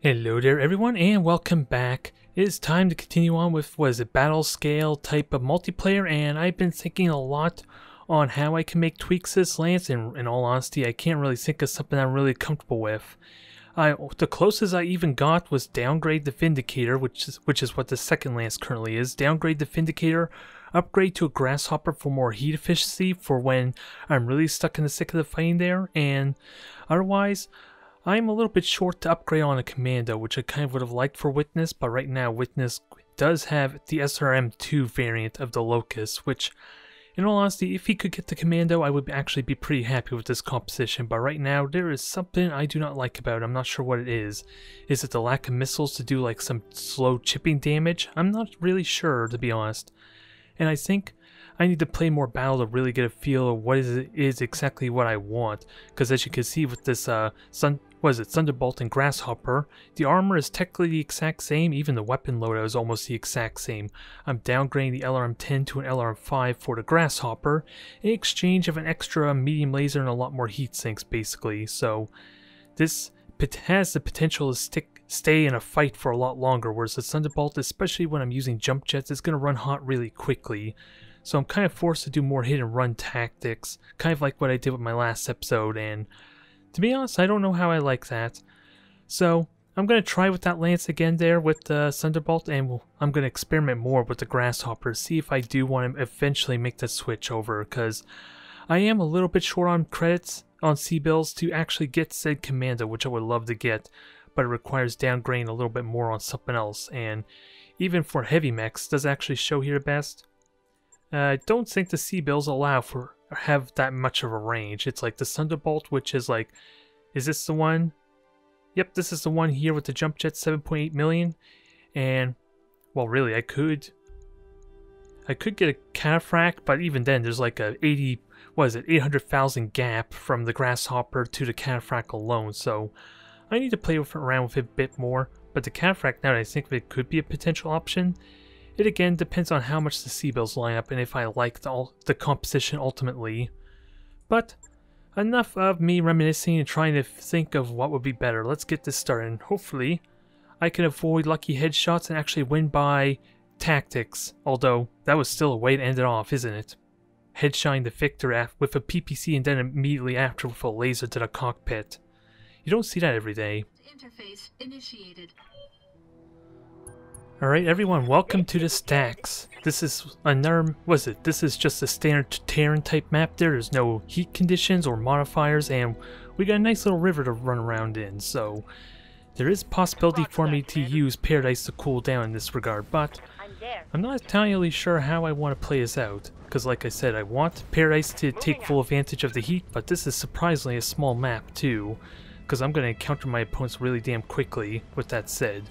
Hello there everyone and welcome back. It is time to continue on with, battle scale type of multiplayer, and I've been thinking a lot on how I can make tweaks to this lance, and in all honesty I can't really think of something I'm really comfortable with. The closest I even got was downgrade the Vindicator, which is what the second lance currently is. Downgrade the Vindicator, upgrade to a Grasshopper for more heat efficiency for when I'm really stuck in the thick of the fighting there, and otherwise I'm a little bit short to upgrade on a Commando, which I kind of would have liked for Witness, but right now Witness does have the SRM2 variant of the Locust, which, in all honesty, if he could get the Commando, I would actually be pretty happy with this composition, but right now there is something I do not like about it. I'm not sure what it is. Is it the lack of missiles to do like some slow chipping damage? I'm not really sure, to be honest. And I think I need to play more battle to really get a feel of what is exactly what I want, because as you can see with this Thunderbolt and Grasshopper, the armor is technically the exact same, even the weapon loadout is almost the exact same. I'm downgrading the LRM-10 to an LRM-5 for the Grasshopper in exchange of an extra medium laser and a lot more heat sinks basically, so this has the potential to stay in a fight for a lot longer, whereas the Thunderbolt, especially when I'm using jump jets, is going to run hot really quickly. So I'm kind of forced to do more hit and run tactics, kind of like what I did with my last episode, and to be honest, I don't know how I like that. So I'm going to try with that lance again there with the Thunderbolt, and I'm going to experiment more with the Grasshopper, see if I do want to eventually make that switch over, because I am a little bit short on credits on C-bills to actually get said Commando, which I would love to get, but it requires downgrading a little bit more on something else, and even for heavy mechs, does it actually show here best? I don't think the C-bills have that much of a range. It's like the Thunderbolt, which is like, is this the one? Yep, this is the one here with the jump jet, 7.8 million. And well, really, I could get a Cataphracts, but even then, there's like a 800,000 gap from the Grasshopper to the Cataphracts alone. So I need to play around with it a bit more. But the Cataphracts, now that I think of it, could be a potential option. It again depends on how much the C-bills line up and if I like the composition ultimately. But enough of me reminiscing and trying to think of what would be better. Let's get this started, and hopefully I can avoid lucky headshots and actually win by tactics. Although that was still a way to end it off, isn't it? Headshotting the victor with a PPC and then immediately after with a laser to the cockpit. You don't see that every day. Interface initiated. Alright everyone, welcome to the stacks. This is another, this is just a standard Terran type map there. There's no heat conditions or modifiers, and we got a nice little river to run around in, so there is a possibility for me to use Paradise to cool down in this regard, but I'm not entirely sure how I want to play this out, because like I said, I want Paradise to take full advantage of the heat, but this is surprisingly a small map too, because I'm going to encounter my opponents really damn quickly, with that said.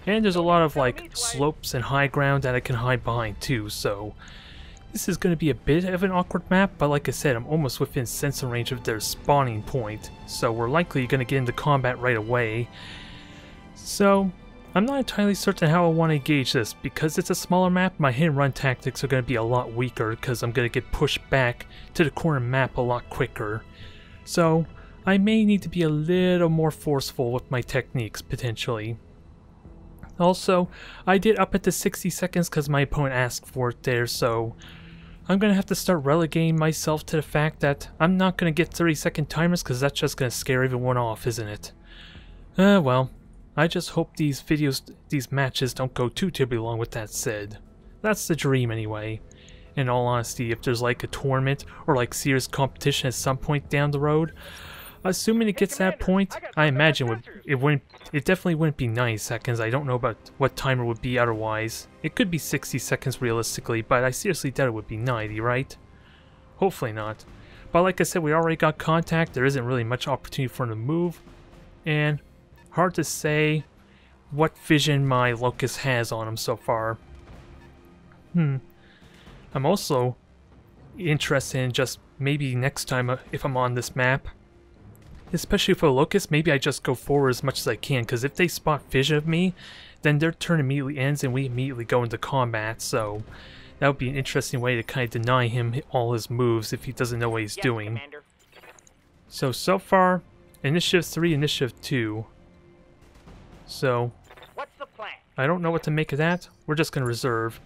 And there's a lot of like slopes and high ground that I can hide behind too, so this is going to be a bit of an awkward map, but like I said, I'm almost within sensor range of their spawning point, so we're likely going to get into combat right away. So I'm not entirely certain how I want to engage this. Because it's a smaller map, my hit and run tactics are going to be a lot weaker because I'm going to get pushed back to the corner map a lot quicker. So I may need to be a little more forceful with my techniques potentially. Also, I did up it to 60 seconds because my opponent asked for it there, so I'm going to have to start relegating myself to the fact that I'm not going to get 30-second timers because that's just going to scare everyone off, isn't it? Well, I just hope these matches don't go too terribly long with that said. That's the dream anyway. In all honesty, if there's like a tournament or like serious competition at some point down the road, assuming it gets to that point, I imagine it definitely wouldn't be 90 seconds. I don't know about what timer would be otherwise. It could be 60 seconds realistically, but I seriously doubt it would be 90, right? Hopefully not. But like I said, we already got contact. There isn't really much opportunity for him to move. And hard to say what vision my Locust has on him so far. I'm also interested in just maybe next time if I'm on this map, especially for a Locust, maybe I just go forward as much as I can, because if they spot vision of me, then their turn immediately ends and we immediately go into combat, so that would be an interesting way to kind of deny him all his moves if he doesn't know what he's doing. Commander. So far, Initiative 3, Initiative 2. So, What's the plan? I don't know what to make of that. We're just gonna reserve.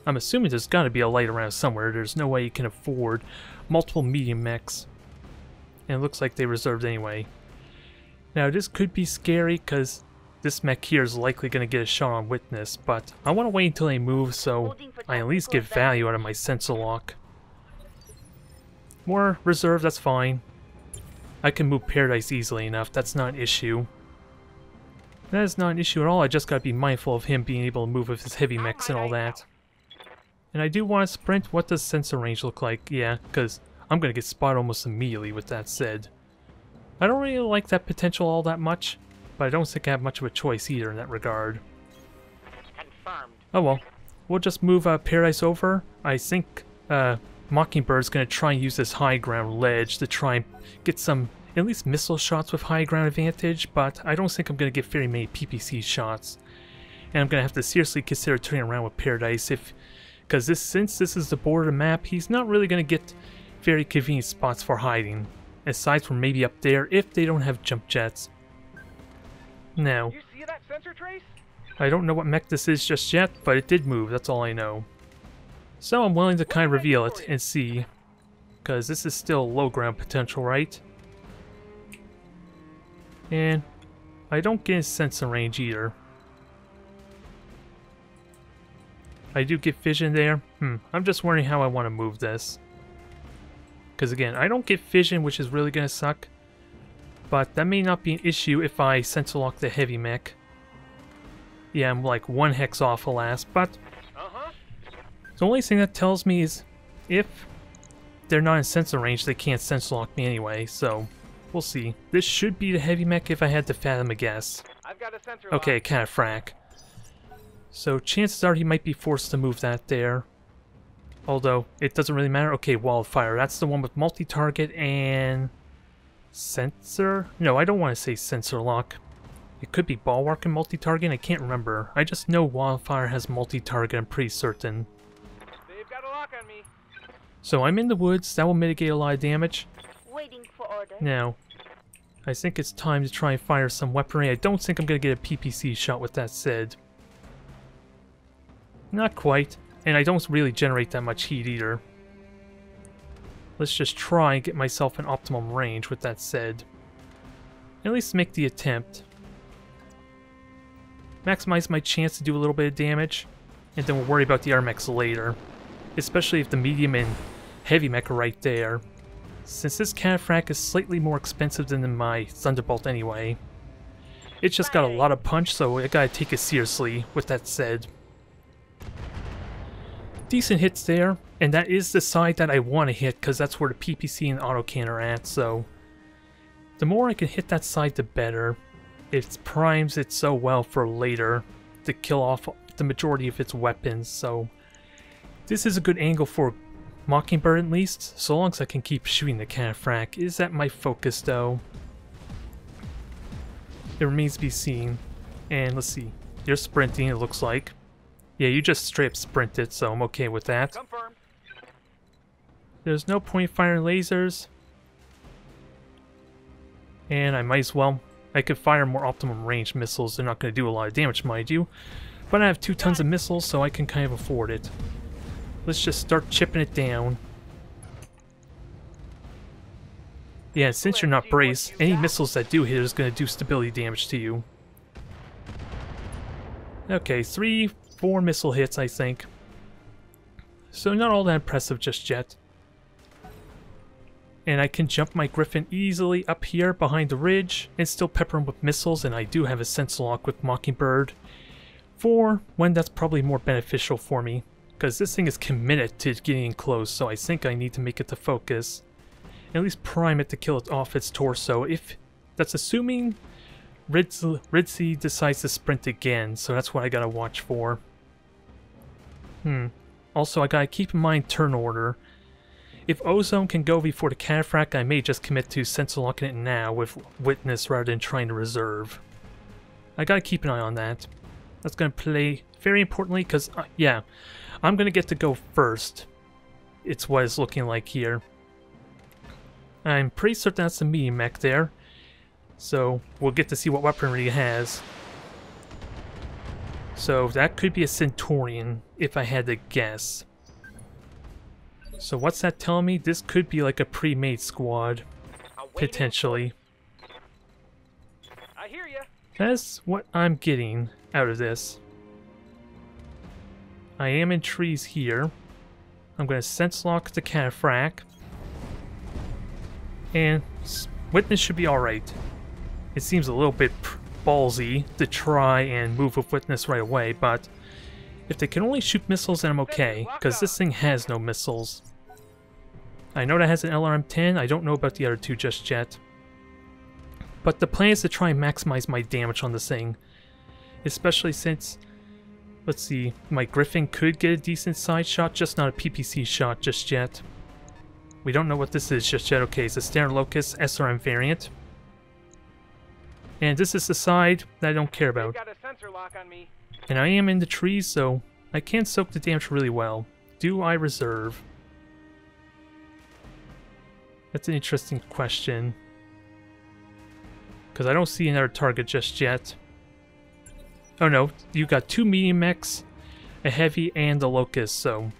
I'm assuming there's gotta be a light around somewhere. There's no way you can afford multiple medium mechs. And it looks like they reserved anyway. Now this could be scary because this mech here is likely gonna get a shot on witness, but I want to wait until they move so I at least get value out of my sensor lock. More reserve, that's fine. I can move Paradise easily enough, that's not an issue. That is not an issue at all, I just gotta be mindful of him being able to move with his heavy mechs and all that. And I do want to sprint. What does sensor range look like? Yeah, because I'm gonna get spotted almost immediately with that said. I don't really like that potential all that much, but I don't think I have much of a choice either in that regard. Confirmed. Oh well, we'll just move Paradise over. I think Mockingbird's going to try and use this high ground ledge to try and get some, at least missile shots with high ground advantage, but I don't think I'm going to get very many PPC shots. And I'm going to have to seriously consider turning around with Paradise because since this is the border map, he's not really going to get very convenient spots for hiding, aside from maybe up there if they don't have jump jets. Now, You see that sensor trace? I don't know what mech this is just yet, but it did move, that's all I know. So I'm willing to kind of reveal it and see, because this is still low ground potential, right? And I don't get a sense of range either. I do get vision there. I'm just wondering how I want to move this. Because again, I don't get vision, which is really going to suck. But that may not be an issue if I sensor lock the heavy mech. Yeah, I'm like 1 hex off, alas, but the only thing that tells me is if they're not in sensor range, they can't sensor lock me anyway, so we'll see. This should be the heavy mech if I had to fathom a guess. I've got a sensor Okay, kind of frack. So chances are he might be forced to move that there. Although, it doesn't really matter. Okay, Wildfire, that's the one with multi-target and sensor? No, I don't want to say sensor lock. It could be Bulwark and multi-target, I can't remember. I just know Wildfire has multi-target, I'm pretty certain. They've got a lock on me. So I'm in the woods, that will mitigate a lot of damage. Waiting for order. Now, I think it's time to try and fire some weaponry. I don't think I'm going to get a PPC shot with that said. Not quite, and I don't really generate that much heat either. Let's just try and get myself an optimum range with that said. At least make the attempt. Maximize my chance to do a little bit of damage, and then we'll worry about the RMX later. Especially if the medium and heavy mech are right there. Since this cataphracts is slightly more expensive than my Thunderbolt anyway. It's just got a lot of punch, so I gotta take it seriously with that said. Decent hits there, and that is the side that I want to hit because that's where the PPC and autocan are at, so the more I can hit that side the better. It primes it so well for later to kill off the majority of its weapons, so this is a good angle for Mockingbird at least, so long as I can keep shooting the cataphracts. Is that my focus though? It remains to be seen. And let's see, you're sprinting it looks like. Yeah, you just straight up sprinted, so I'm okay with that. Confirmed. There's no point firing lasers. And I might as well. I could fire more optimum range missiles. They're not going to do a lot of damage, mind you. But I have 2 tons of missiles, so I can kind of afford it. Let's just start chipping it down. Yeah, since you're not braced, any missiles that do hit is going to do stability damage to you. Okay, 3, 4 missile hits, I think. So not all that impressive just yet. And I can jump my Griffin easily up here behind the ridge and still pepper him with missiles, and I do have a sensor lock with Mockingbird for when that's probably more beneficial for me, because this thing is committed to getting in close, so I think I need to make it the focus. At least prime it to kill it off its torso, if that's assuming Ridzi decides to sprint again, so that's what I gotta watch for. Also, I gotta keep in mind turn order. If Ozone can go before the cataphracts, I may just commit to sensor locking it now with Witness rather than trying to reserve. I gotta keep an eye on that. That's gonna play very importantly because, yeah, I'm gonna get to go first. It's what it's looking like here. I'm pretty certain that's the medium mech there. So we'll get to see what weaponry it has. So that could be a Centurion, if I had to guess. So what's that telling me? This could be like a pre-made squad, potentially. I hear ya. That's what I'm getting out of this. I am in trees here. I'm going to sense lock the Cataphracts. And Witness should be alright. It seems a little bit ballsy to try and move with Witness right away, but if they can only shoot missiles, then I'm okay, because this thing has no missiles. I know that has an LRM-10, I don't know about the other two just yet. But the plan is to try and maximize my damage on this thing. Especially since, let's see, my Griffin could get a decent side shot, just not a PPC shot just yet. We don't know what this is just yet. Okay, it's a Standard Locust SRM variant. And this is the side that I don't care about. Got a sensor lock on me. And I am in the trees, so I can soak the damage really well. Do I reserve? That's an interesting question. Because I don't see another target just yet. Oh no, you got two medium mechs, a heavy, and a locust, so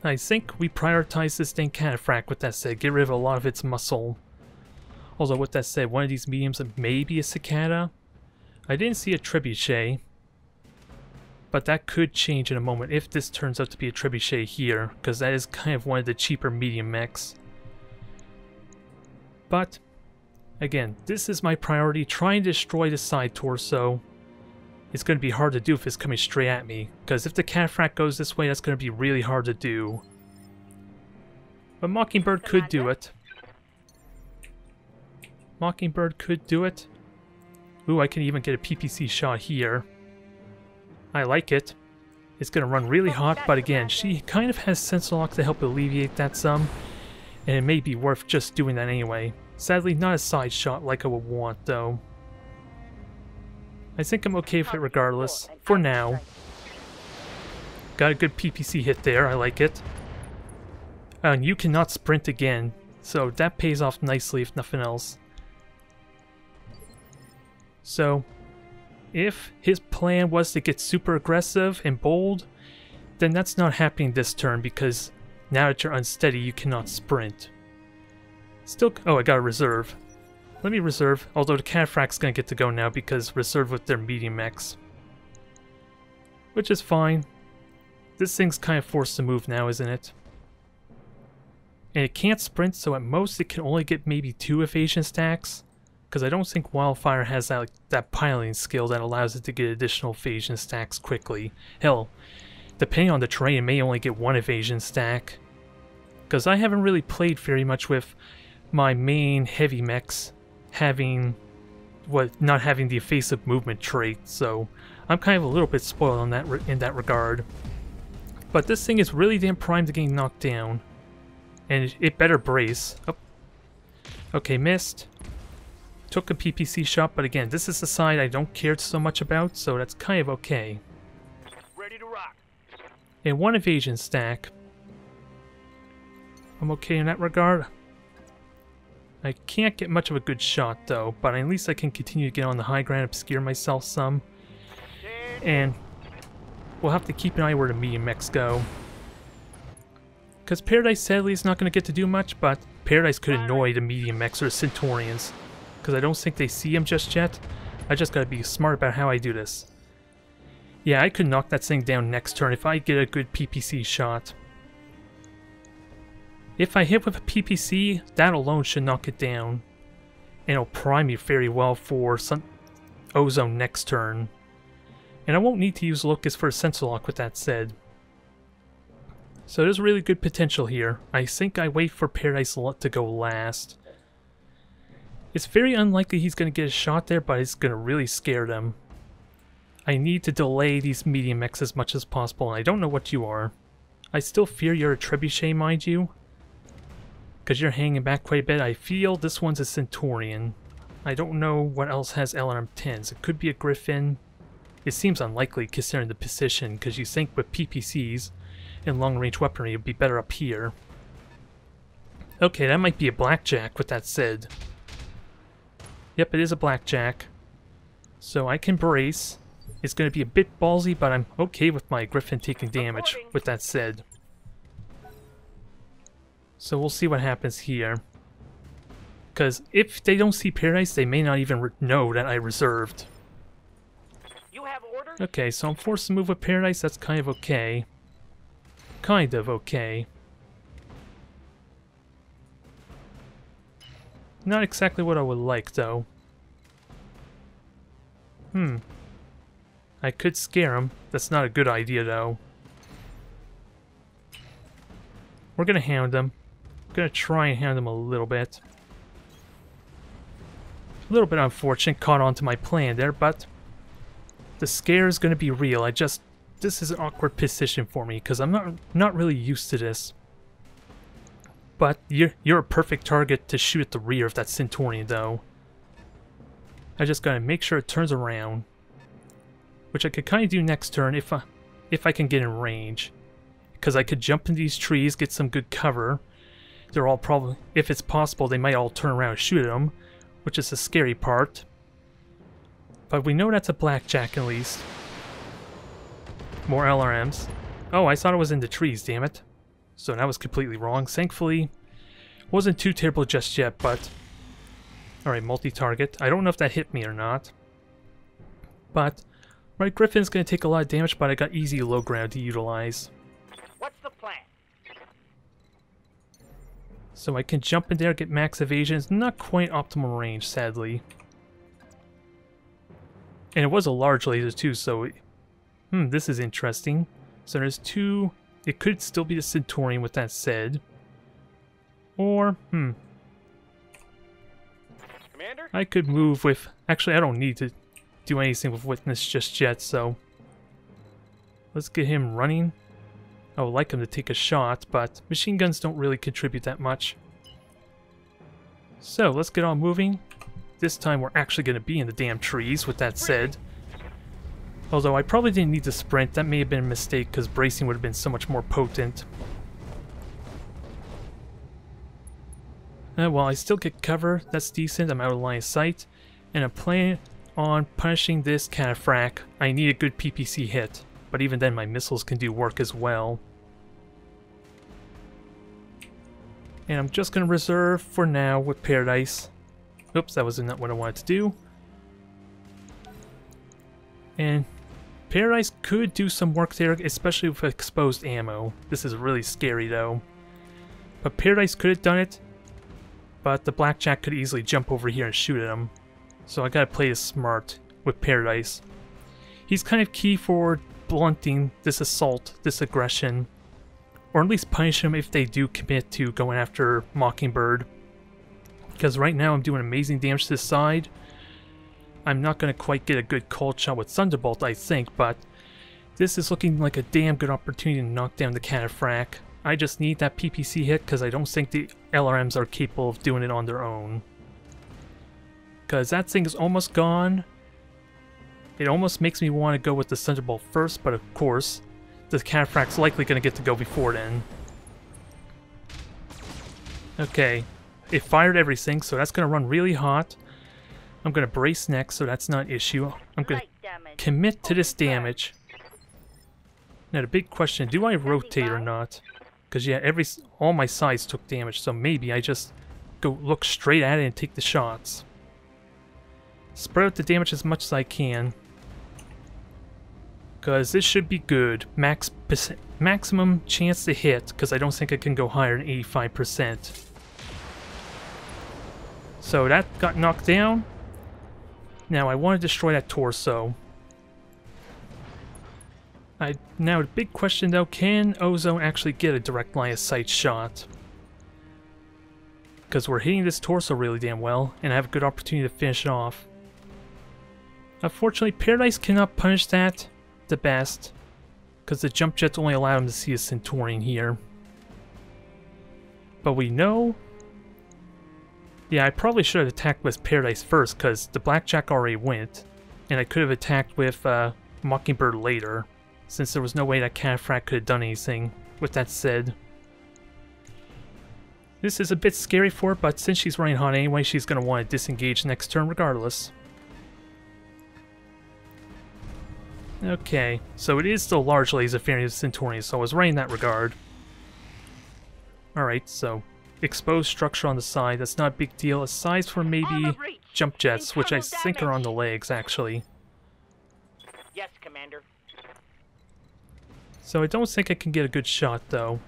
I think we prioritize this dang Cataphract with that said. Get rid of a lot of its muscle. Although with that said, one of these mediums may be a cicada. I didn't see a trebuchet. But that could change in a moment if this turns out to be a trebuchet here, because that is kind of one of the cheaper medium mechs. But, again, this is my priority. Trying to destroy the side torso. It's going to be hard to do if it's coming straight at me, because if the Cataphract goes this way, that's going to be really hard to do. But Mockingbird could do it. Mockingbird could do it. Ooh, I can even get a PPC shot here. I like it. It's going to run really hot, but again, she kind of has sensor lock to help alleviate that some, and it may be worth just doing that anyway. Sadly, not a side shot like I would want, though. I think I'm okay with it regardless, for now. Got a good PPC hit there, I like it. And you cannot sprint again, so that pays off nicely if nothing else. So, if his plan was to get super aggressive and bold, then that's not happening this turn because now that you're unsteady, you cannot sprint. Still, oh, I got a reserve. Let me reserve, although the Cataphract's gonna get to go now because reserve with their medium mechs. Which is fine. This thing's kind of forced to move now, isn't it? And it can't sprint, so at most it can only get maybe 2 evasion stacks. Because I don't think Wildfire has that, like, that piloting skill that allows it to get additional evasion stacks quickly. Hell, depending on the terrain, it may only get 1 evasion stack. Because I haven't really played very much with my main heavy mechs not having the evasive movement trait, so I'm kind of a little bit spoiled on that in that regard. But this thing is really damn primed to get knocked down. And it better brace. Oh. Okay, missed. Took a PPC shot, but again, this is the side I don't care so much about, so that's kind of okay. Ready to rock. And 1 evasion stack. I'm okay in that regard. I can't get much of a good shot though, but at least I can continue to get on the high ground, obscure myself some. And we'll have to keep an eye where the medium mechs go. Because Paradise sadly is not going to get to do much, but Paradise could annoy the medium mechs or Centurions. Because I don't think they see him just yet. I just gotta be smart about how I do this. Yeah, I could knock that thing down next turn if I get a good PPC shot. If I hit with a PPC, that alone should knock it down. And it'll prime me very well for some Ozone next turn. And I won't need to use Locust for a sensor lock with that said. So there's really good potential here. I think I wait for Paradise to go last. It's very unlikely he's going to get a shot there, but it's going to really scare them. I need to delay these medium mechs as much as possible, and I don't know what you are. I still fear you're a trebuchet, mind you. Because you're hanging back quite a bit. I feel this one's a Centurion. I don't know what else has LRM-10s. It could be a Griffin. It seems unlikely considering the position, because you think with PPCs and long-range weaponry it would be better up here. Okay, that might be a Blackjack with that said. Yep, it is a Blackjack. So I can brace. It's going to be a bit ballsy, but I'm okay with my Griffin taking damage, with that said. So we'll see what happens here. Because if they don't see Paradise, they may not even know that I reserved. You have orders? Okay, so I'm forced to move with Paradise. That's kind of okay. Kind of okay. Not exactly what I would like, though. I could scare him. That's not a good idea, though. We're gonna hound him. Gonna try and hound him a little bit. A little bit unfortunate, caught on to my plan there, but the scare is gonna be real. This is an awkward position for me because I'm not really used to this. But you're a perfect target to shoot at the rear of that Centurion, though. I just gotta make sure it turns around, which I could kind of do next turn if I can get in range, because I could jump in these trees, get some good cover. They're all probably, if it's possible, they might all turn around and shoot at them, which is the scary part. But we know that's a blackjack at least. More LRMs. Oh, I thought it was in the trees, damn it. So that was completely wrong. Thankfully, wasn't too terrible just yet, but... Alright, multi-target. I don't know if that hit me or not. But, right, Griffin's going to take a lot of damage, but I got easy low ground to utilize. What's the plan? So I can jump in there, get max evasion. It's not quite optimal range, sadly. And it was a large laser too, so... this is interesting. So there's two... It could still be the Centurion with that said. Or, Commander? I could move with... Actually, I don't need to do anything with Witness just yet, so... Let's get him running. I would like him to take a shot, but machine guns don't really contribute that much. So, let's get on moving. This time we're actually going to be in the damn trees, with that said. Although I probably didn't need to sprint, that may have been a mistake because bracing would have been so much more potent. Well, I still get cover, that's decent, I'm out of line of sight. And I'm planning on punishing this Cataphracts. I need a good PPC hit, but even then my missiles can do work as well. And I'm just going to reserve for now with Paradise. Oops, that was not what I wanted to do. And Paradise could do some work there, especially with exposed ammo. This is really scary though. But Paradise could have done it, but the Blackjack could easily jump over here and shoot at him. So I gotta play this smart with Paradise. He's kind of key for blunting this assault, this aggression. Or at least punish him if they do commit to going after Mockingbird. Because right now I'm doing amazing damage to this side. I'm not going to quite get a good cold shot with Thunderbolt, I think, but this is looking like a damn good opportunity to knock down the Cataphracts. I just need that PPC hit because I don't think the LRMs are capable of doing it on their own. Because that thing is almost gone. It almost makes me want to go with the Thunderbolt first, but of course, the Cataphracts likely going to get to go before then. Okay, it fired everything, so that's going to run really hot. I'm going to brace next, so that's not an issue. I'm going to commit to this damage. Now the big question, do I rotate or not? Because yeah, all my sides took damage, so maybe I just go look straight at it and take the shots. Spread out the damage as much as I can. Because this should be good. Maximum chance to hit, because I don't think I can go higher than 85%. So that got knocked down. Now I want to destroy that torso. Now the big question though, can Ozone actually get a direct line of sight shot? Because we're hitting this torso really damn well, and I have a good opportunity to finish it off. Unfortunately, Paradise cannot punish that the best, because the jump jets only allow him to see a Centurion here. But we know... Yeah, I probably should have attacked with Paradise first, because the Blackjack already went, and I could have attacked with Mockingbird later, since there was no way that Cataphracts could have done anything. With that said, this is a bit scary for her, but since she's running hot anyway, she's going to want to disengage next turn regardless. Okay, so it is still large laser variant of Centaurian, so I was right in that regard. Alright, so exposed structure on the side, that's not a big deal, aside from maybe jump jets, which I think are on the legs, actually. Yes, Commander. So I don't think I can get a good shot, though.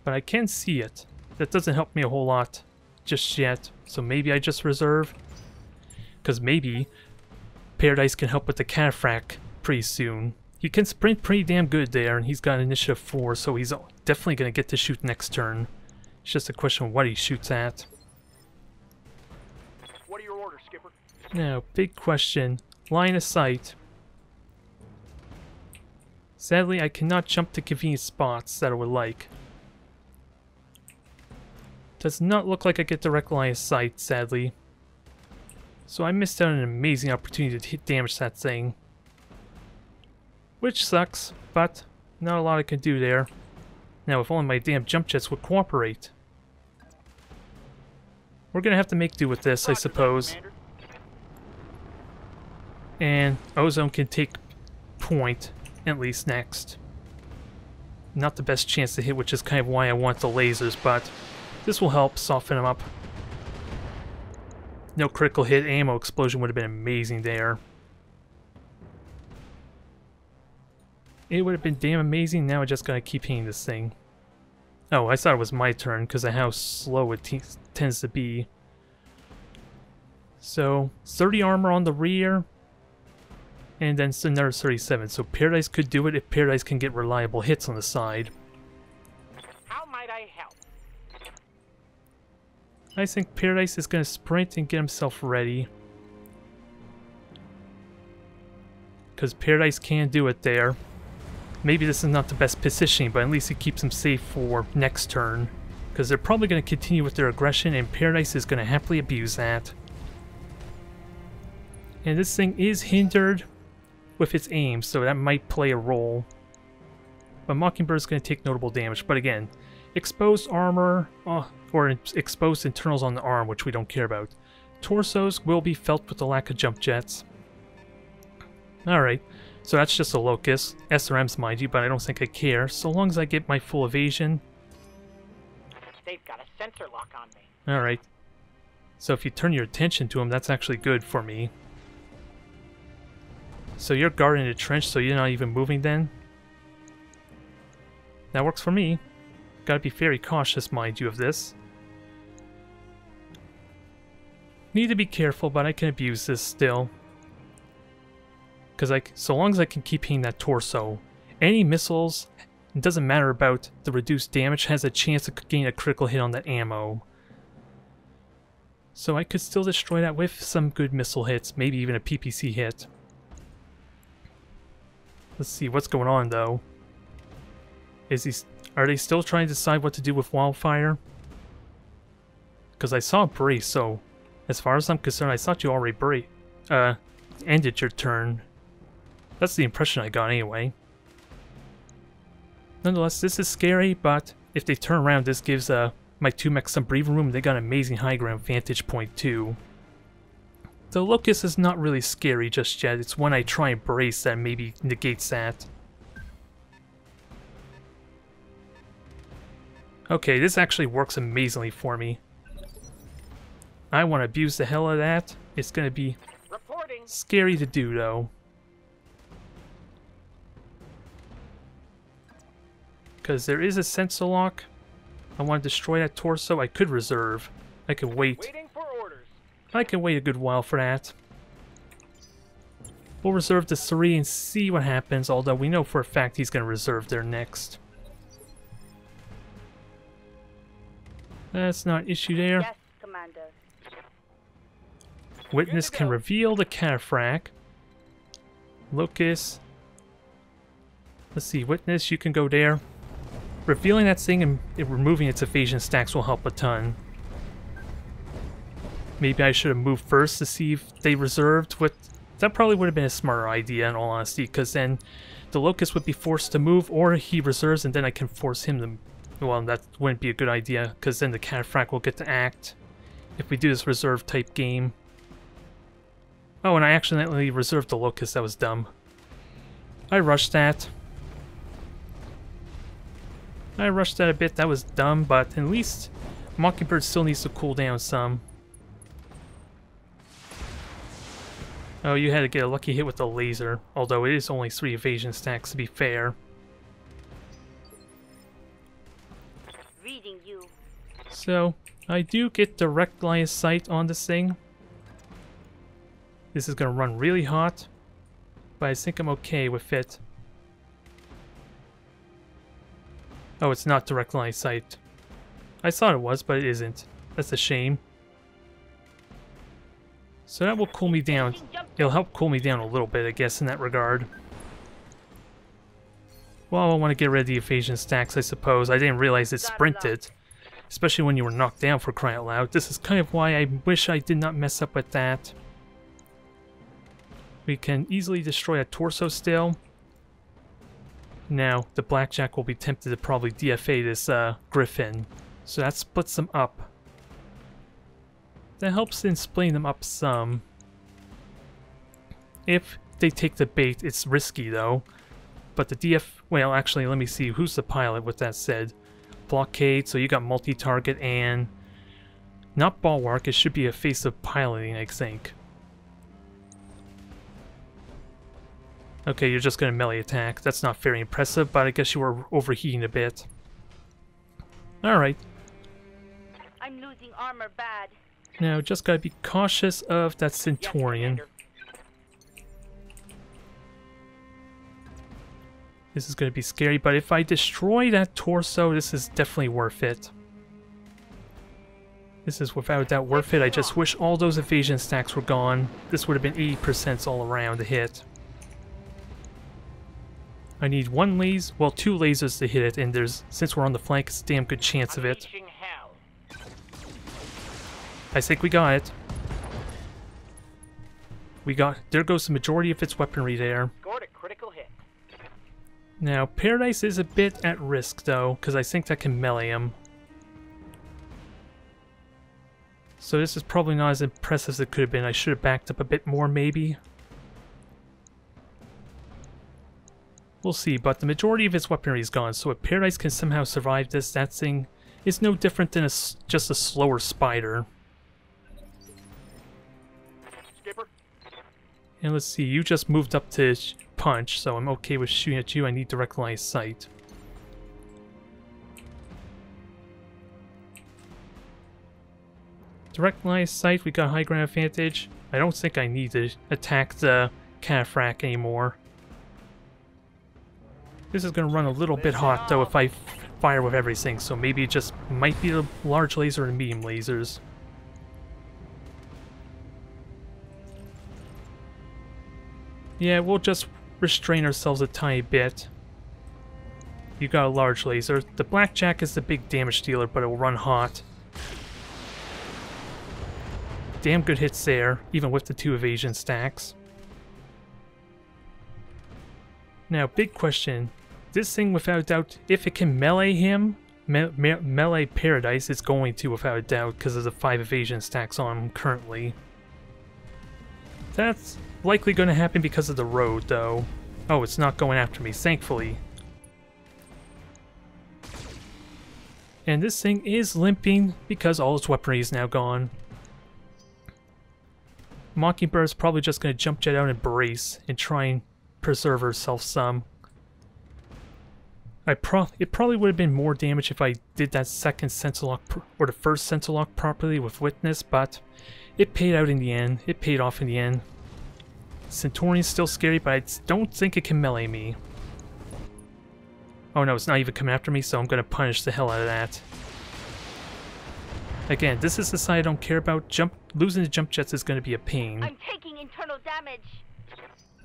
But I can see it. That doesn't help me a whole lot just yet, so maybe I just reserve. Because maybe Paradise can help with the cataphract pretty soon. He can sprint pretty damn good there, and he's got initiative 4, so he's definitely going to get to shoot next turn. It's just a question of what he shoots at. What are your orders, Skipper? Now, big question. Line of sight. Sadly, I cannot jump to convenient spots that I would like. Does not look like I get direct line of sight, sadly. So I missed out on an amazing opportunity to hit damage that thing. Which sucks, but not a lot I can do there. Now, if only my damn jump jets would cooperate. We're gonna have to make do with this, I suppose. And Ozone can take point, at least next. Not the best chance to hit, which is kind of why I want the lasers, but this will help soften them up. No critical hit, ammo explosion would have been amazing there. It would have been damn amazing, now I just gotta keep hitting this thing. Oh, I thought it was my turn because of how slow it tends to be. So, 30 armor on the rear, and then another 37. So Paradise could do it if Paradise can get reliable hits on the side. How might I help? I think Paradise is going to sprint and get himself ready. Because Paradise can do it there. Maybe this is not the best positioning, but at least it keeps him safe for next turn. Because they're probably going to continue with their aggression, and Paradise is going to happily abuse that. And this thing is hindered with its aim, so that might play a role. But Mockingbird's going to take notable damage. But again, exposed armor, or exposed internals on the arm, which we don't care about. Torsos will be felt with the lack of jump jets. Alright, so that's just a locust. SRMs, mind you, but I don't think I care. So long as I get my full evasion. They've got a sensor lock on me. Alright. So if you turn your attention to them, that's actually good for me. So you're guarding the trench, so you're not even moving then? That works for me. Gotta be very cautious, mind you, of this. Need to be careful, but I can abuse this still. Because so long as I can keep hitting that torso, any missiles, it doesn't matter about the reduced damage, has a chance to gain a critical hit on that ammo. So I could still destroy that with some good missile hits, maybe even a PPC hit. Let's see what's going on though. Are they still trying to decide what to do with Wildfire? Because I saw Brace, so as far as I'm concerned, I thought you already ended your turn. That's the impression I got anyway. Nonetheless, this is scary, but if they turn around, this gives my two mechs some breathing room. They got an amazing high ground vantage point too. The Locust is not really scary just yet. It's when I try and brace that maybe negates that. Okay, this actually works amazingly for me. I want to abuse the hell out of that. It's going to be scary to do though. Because there is a sensor lock. I want to destroy that torso. I could reserve. I could wait. Waiting for orders. I can wait a good while for that. We'll reserve the 3 and see what happens, although we know for a fact he's going to reserve there next. That's not an issue there. Yes, Commander. Witness can reveal the cataphract. Locust. Let's see, Witness, you can go there. Revealing that thing and removing its evasion stacks will help a ton. Maybe I should have moved first to see if they reserved what... That probably would have been a smarter idea in all honesty, because then the Locust would be forced to move, or he reserves and then I can force him to... Well, that wouldn't be a good idea, because then the cataphract will get to act if we do this reserve type game. Oh, and I accidentally reserved the locust. That was dumb. I rushed that. I rushed that a bit. That was dumb, but at least Mockingbird still needs to cool down some. Oh, you had to get a lucky hit with the laser, although it is only 3 evasion stacks to be fair. Reading you. So, I do get direct line of sight on this thing. This is going to run really hot, but I think I'm okay with it. Oh, it's not direct line of sight. I thought it was, but it isn't. That's a shame. So that will cool me down. It'll help cool me down a little bit, I guess, in that regard. Well, I want to get rid of the evasion stacks, I suppose. I didn't realize it sprinted. Especially when you were knocked down, for crying out loud. This is kind of why I wish I did not mess up with that. We can easily destroy a torso still. Now, the Blackjack will be tempted to probably DFA this Griffin. So that splits them up. That helps in splitting them up some. If they take the bait, it's risky though. But the well, actually, let me see. Who's the pilot with that said? Blockade, so you got multi-target and... not Bulwark, it should be a face of piloting, I think. Okay, you're just gonna melee attack. That's not very impressive, but I guess you were overheating a bit. Alright. I'm losing armor bad. Now, just gotta be cautious of that Centurion. Yes, This is gonna be scary, but if I destroy that torso, this is definitely worth it. This is without a doubt worth it. I just wish all those evasion stacks were gone. This would have been 80% all around to hit. I need 1 laser, well, 2 lasers to hit it, and there's, since we're on the flank, it's a damn good chance of it. Unleashing hell. I think we got it. There goes the majority of its weaponry there. Scored a critical hit. Now, Paradise is a bit at risk, though, because I think that can melee him. So this is probably not as impressive as it could have been. I should have backed up a bit more, maybe. We'll see, but the majority of its weaponry is gone, so if Paradise can somehow survive this, that thing is no different than just a slower spider. Skipper. And let's see, you just moved up to punch, so I'm okay with shooting at you. I need direct line of sight. Direct line of sight, we got high ground advantage. I don't think I need to attack the Cataphracts anymore. This is going to run a little bit hot, though, if I fire with everything, so maybe it just might be the large laser and medium lasers. Yeah, we'll just restrain ourselves a tiny bit. You got a large laser. The Blackjack is the big damage dealer, but it will run hot. Damn good hits there, even with the 2 evasion stacks. Now, big question. This thing, without a doubt, if it can melee him, melee Paradise, it's going to, without a doubt, because of the 5 evasion stacks on him currently. That's likely going to happen because of the road, though. Oh, it's not going after me, thankfully. And this thing is limping because all its weaponry is now gone. Mockingbird's probably just going to jump jet out and brace and try and preserve herself some. It probably would have been more damage if I did that second sensor lock or the first sensor lock properly with Witness, but it paid out in the end. It paid off in the end. Centurion's still scary, but I don't think it can melee me. Oh no, it's not even coming after me, so I'm going to punish the hell out of that. Again, this is the side I don't care about. Losing the jump jets is going to be a pain. I'm taking internal damage.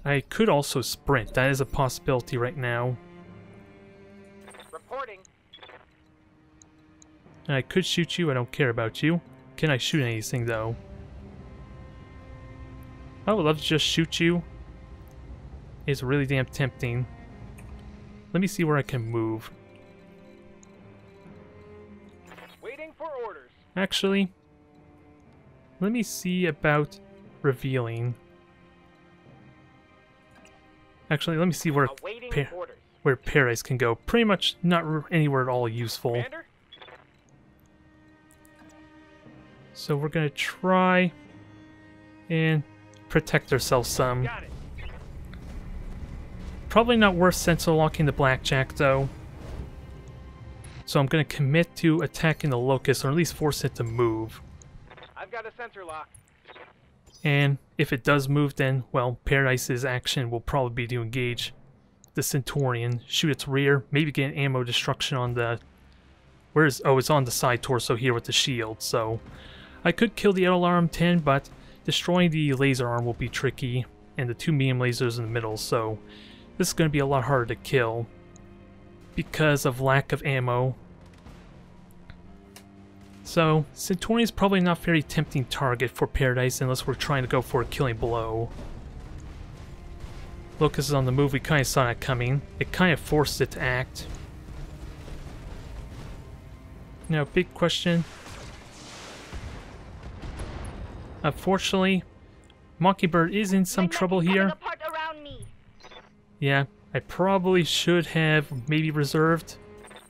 I could also sprint. That is a possibility right now. Reporting. I could shoot you. I don't care about you. Can I shoot anything, though? I would love to just shoot you. It's really damn tempting. Let me see where I can move. Waiting for orders. Actually, let me see about revealing. Actually, let me see where Awaiting orders. Paradise can go. Pretty much not anywhere at all useful. Commander? So we're gonna try and protect ourselves some. Got it. Probably not worth sensor locking the blackjack though. So I'm gonna commit to attacking the locust, or at least force it to move. I've got a sensor lock. And if it does move, then, well, Paradise's action will probably be to engage the Centurion, shoot its rear, maybe get an ammo destruction on the... Where's... Oh, it's on the side torso here with the shield, so... I could kill the LRM-10, but destroying the laser arm will be tricky, and the 2 medium lasers in the middle, so this is going to be a lot harder to kill because of lack of ammo. So, Centurion is probably not a very tempting target for Paradise unless we're trying to go for a killing blow. Locust is on the move, we kind of saw that coming. It kind of forced it to act. Now, big question. Unfortunately, Mockingbird is in some trouble here. Apart around me. Yeah, I probably should have maybe reserved.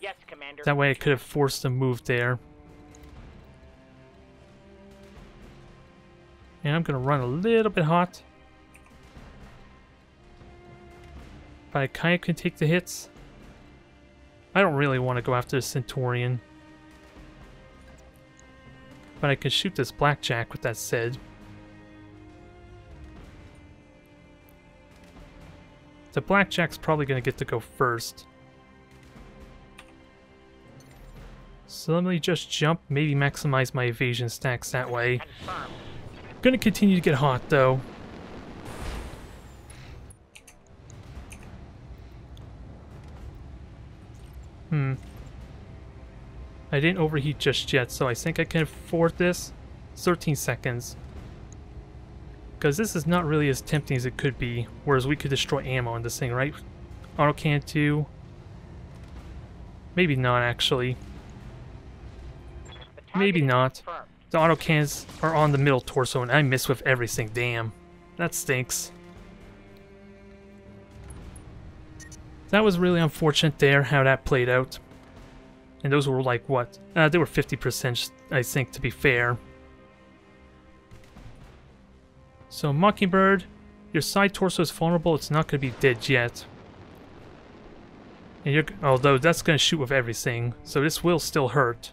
Yes, Commander. That way I could have forced a move there. And I'm going to run a little bit hot. But I kind of can take the hits. I don't really want to go after the Centurion. But I can shoot this blackjack with that said. The blackjack's probably going to get to go first. So let me just jump, maybe maximize my evasion stacks that way. Confirmed. Gonna continue to get hot though. I didn't overheat just yet, so I think I can afford this. 13 seconds. Because this is not really as tempting as it could be, whereas we could destroy ammo on this thing, right? Autocan 2. Maybe not, actually. Maybe not. Confirmed. The autocans are on the middle torso, and I miss with everything. Damn. That stinks. That was really unfortunate there, how that played out. And those were like, what? They were 50%, I think, to be fair. So, Mockingbird, your side torso is vulnerable. It's not going to be dead yet. And although that's going to shoot with everything, so this will still hurt.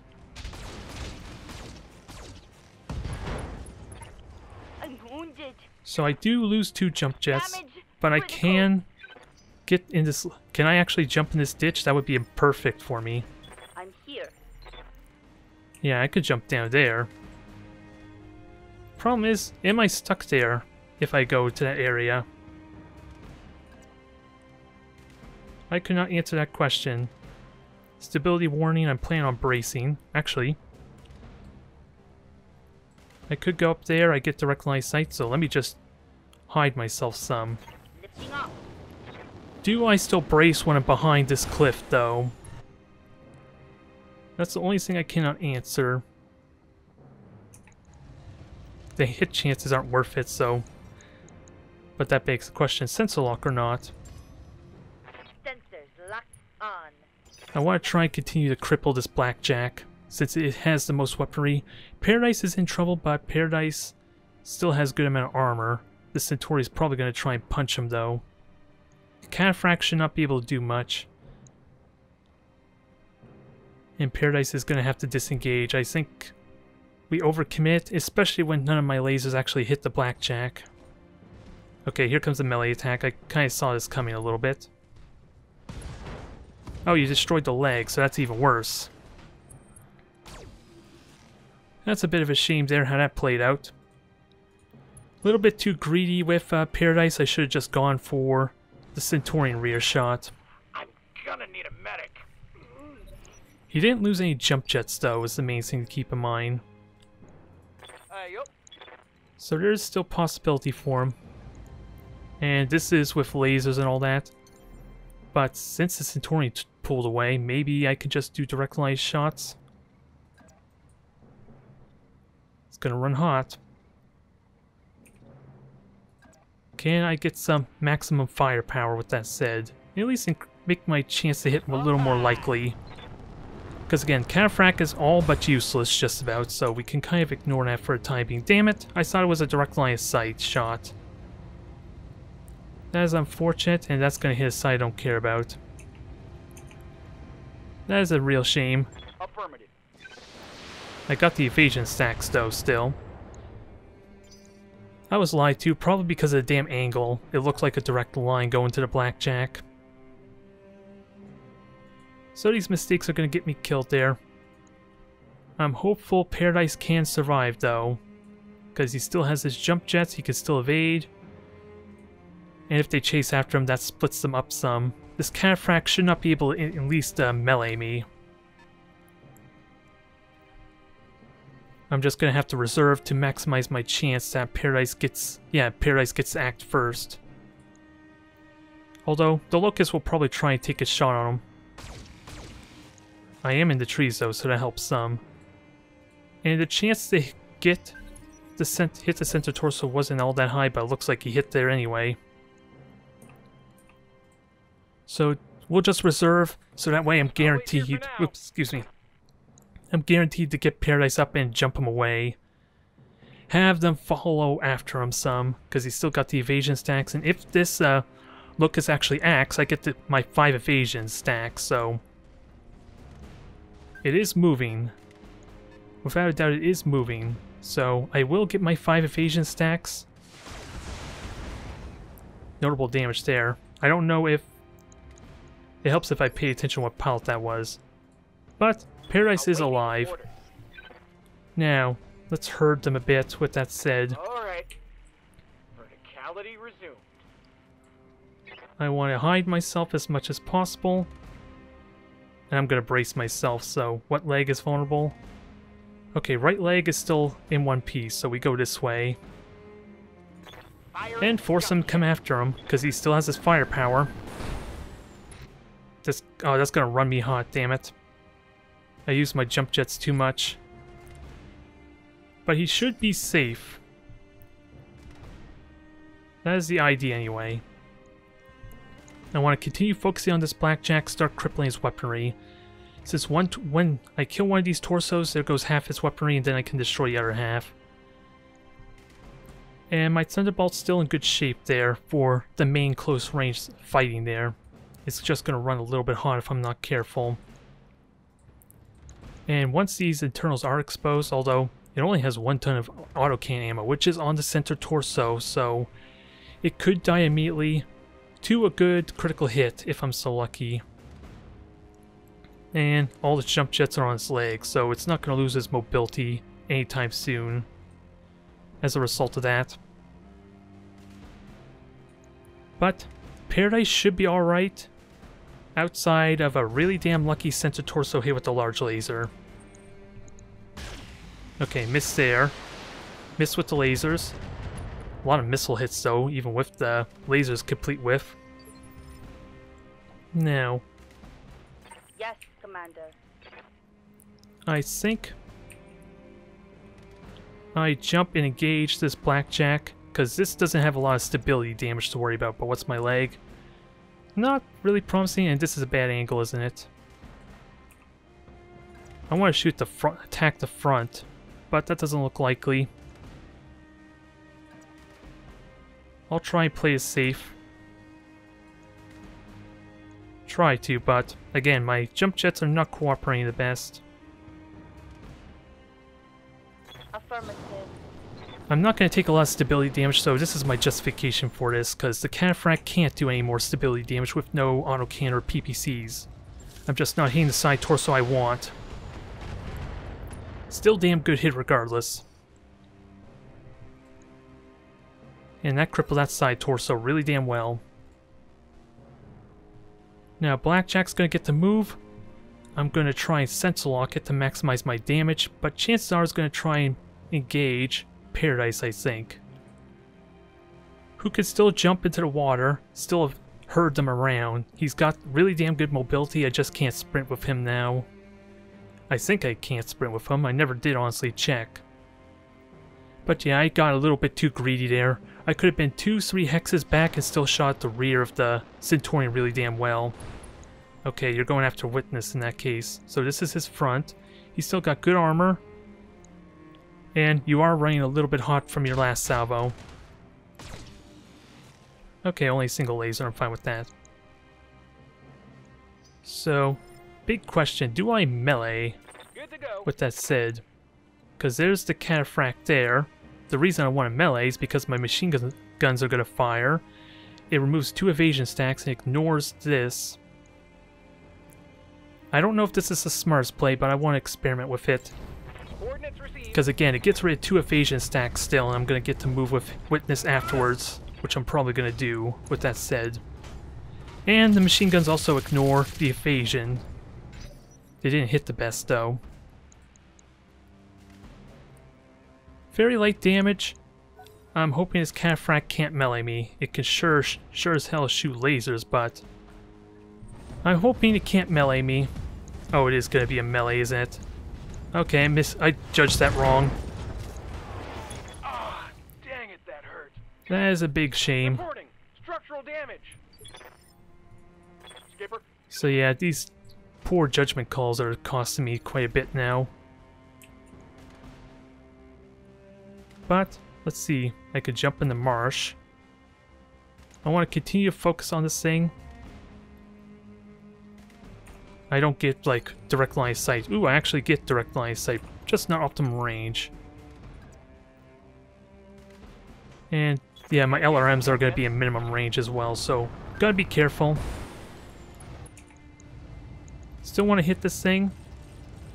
I'm wounded. So I do lose 2 jump jets, Damage but I critical. can get in this... Can I actually jump in this ditch? That would be perfect for me. I'm here. Yeah, I could jump down there. Problem is, am I stuck there if I go to that area? I could not answer that question. Stability warning, I'm planning on bracing. Actually, I could go up there, I get direct line of sight, so let me just hide myself some. Lifting off. Do I still brace when I'm behind this cliff, though? That's the only thing I cannot answer. The hit chances aren't worth it, so... But that begs the question, sensor lock or not? Sensors locked on. I want to try and continue to cripple this blackjack, since it has the most weaponry. Paradise is in trouble, but Paradise still has a good amount of armor. The Centauri is probably going to try and punch him, though. Cataphract should not be able to do much. And Paradise is going to have to disengage. I think we overcommit, especially when none of my lasers actually hit the blackjack. Okay, here comes the melee attack. I kind of saw this coming a little bit. Oh, you destroyed the leg, so that's even worse. That's a bit of a shame there, how that played out. A little bit too greedy with Paradise. I should have just gone for the Centurion rear shot. I'm gonna need a medic. He didn't lose any jump jets, though, is the main thing to keep in mind. Yup. So there is still possibility for him. And this is with lasers and all that. But since the Centurion pulled away, maybe I could just do direct line shots. It's gonna run hot. Can I get some maximum firepower with that said? At least make my chance to hit a little more likely. Because again, Cataphracts is all but useless just about, so we can kind of ignore that for a time being. Damn it, I thought it was a direct line of sight shot. That is unfortunate, and that's going to hit a side I don't care about. That is a real shame. Affirmative. I got the evasion stacks though, still. I was lied to, probably because of the damn angle. It looked like a direct line going to the blackjack. So these mistakes are going to get me killed there. I'm hopeful Paradise can survive though, because he still has his jump jets, he can still evade. And if they chase after him, that splits them up some. This Cataphract should not be able to at least melee me. I'm just going to have to reserve to maximize my chance that Paradise gets to act first. Although, the Locust will probably try and take a shot on him. I am in the trees though, so that helps some. And the chance to hit the center torso wasn't all that high, but it looks like he hit there anyway. So we'll just reserve, so that way I'm guaranteed. Oops, excuse me. I'm guaranteed to get Paradise up and jump him away. Have them follow after him some, because he's still got the evasion stacks. And if this Locust actually acts, I get my 5 evasion stacks. So it is moving. Without a doubt, it is moving. So I will get my 5 evasion stacks. Notable damage there. I don't know if it helps if I pay attention to what pilot that was. But Paradise is alive. Now, let's herd them a bit with that said. Alright. Verticality resumed. I want to hide myself as much as possible. And I'm going to brace myself, so what leg is vulnerable? Okay, right leg is still in one piece, so we go this way. And force him to come after him, because he still has his firepower. Oh, that's going to run me hot, damn it. I used my jump jets too much. But he should be safe. That is the idea anyway. I want to continue focusing on this blackjack, start crippling his weaponry. Since when I kill one of these torsos, there goes half his weaponry, and then I can destroy the other half. And my Thunderbolt's still in good shape there for the main close range fighting there. It's just going to run a little bit hot if I'm not careful. And once these internals are exposed, although it only has 1 ton of autocan ammo, which is on the center torso, so it could die immediately to a good critical hit if I'm so lucky. And all the jump jets are on his legs, so it's not going to lose his mobility anytime soon as a result of that. But Paradise should be alright outside of a really damn lucky center torso hit with the large laser. Okay, miss there. Miss with the lasers. A lot of missile hits though, even with the lasers complete whiff. Now, Yes, Commander. I think I jump and engage this blackjack, because this doesn't have a lot of stability damage to worry about. But what's my leg? Not really promising, and this is a bad angle, isn't it? I want to shoot the front, attack the front, but that doesn't look likely. I'll try and play it safe. Try to, but again, my jump jets are not cooperating the best. Affirmative. I'm not going to take a lot of stability damage, so this is my justification for this, because the Cataphract can't do any more stability damage with no autocan or PPCs. I'm just not hitting the side torso I want. Still damn good hit regardless. And that crippled that side torso really damn well. Now Blackjack's going to get to move. I'm going to try and Sense Lock it to maximize my damage, but chances are it's going to try and engage Paradise, I think. Who could still jump into the water, still have herd them around. He's got really damn good mobility, I just can't sprint with him now. I think I can't sprint with him, I never did honestly check. But yeah, I got a little bit too greedy there. I could have been 2-3 hexes back and still shot the rear of the Centurion really damn well. Okay, you're going after Witness in that case. So this is his front. He's still got good armor. And you are running a little bit hot from your last salvo. Okay, only a single laser, I'm fine with that. So, big question, do I melee? Good to go. With that said, because there's the cataphract there. The reason I want to melee is because my machine guns are going to fire. It removes 2 evasion stacks and ignores this. I don't know if this is the smartest play, but I want to experiment with it. Because again, it gets rid of 2 evasion stacks still, and I'm going to get to move with Witness afterwards, which I'm probably going to do, with that said. And the machine guns also ignore the evasion. They didn't hit the best, though. Very light damage. I'm hoping this cataphract can't melee me. It can sure as hell shoot lasers, but I'm hoping it can't melee me. Oh, it is going to be a melee, isn't it? Okay, I judged that wrong. Ah, dang it, that hurt. That is a big shame. Reporting structural damage. Skipper. So yeah, these poor judgment calls are costing me quite a bit now. But let's see, I could jump in the marsh. I want to continue to focus on this thing. I don't get, like, direct line of sight. Ooh, I actually get direct line of sight, just not optimal range. And, yeah, my LRMs are going to be in minimum range as well, so gotta be careful. Still want to hit this thing.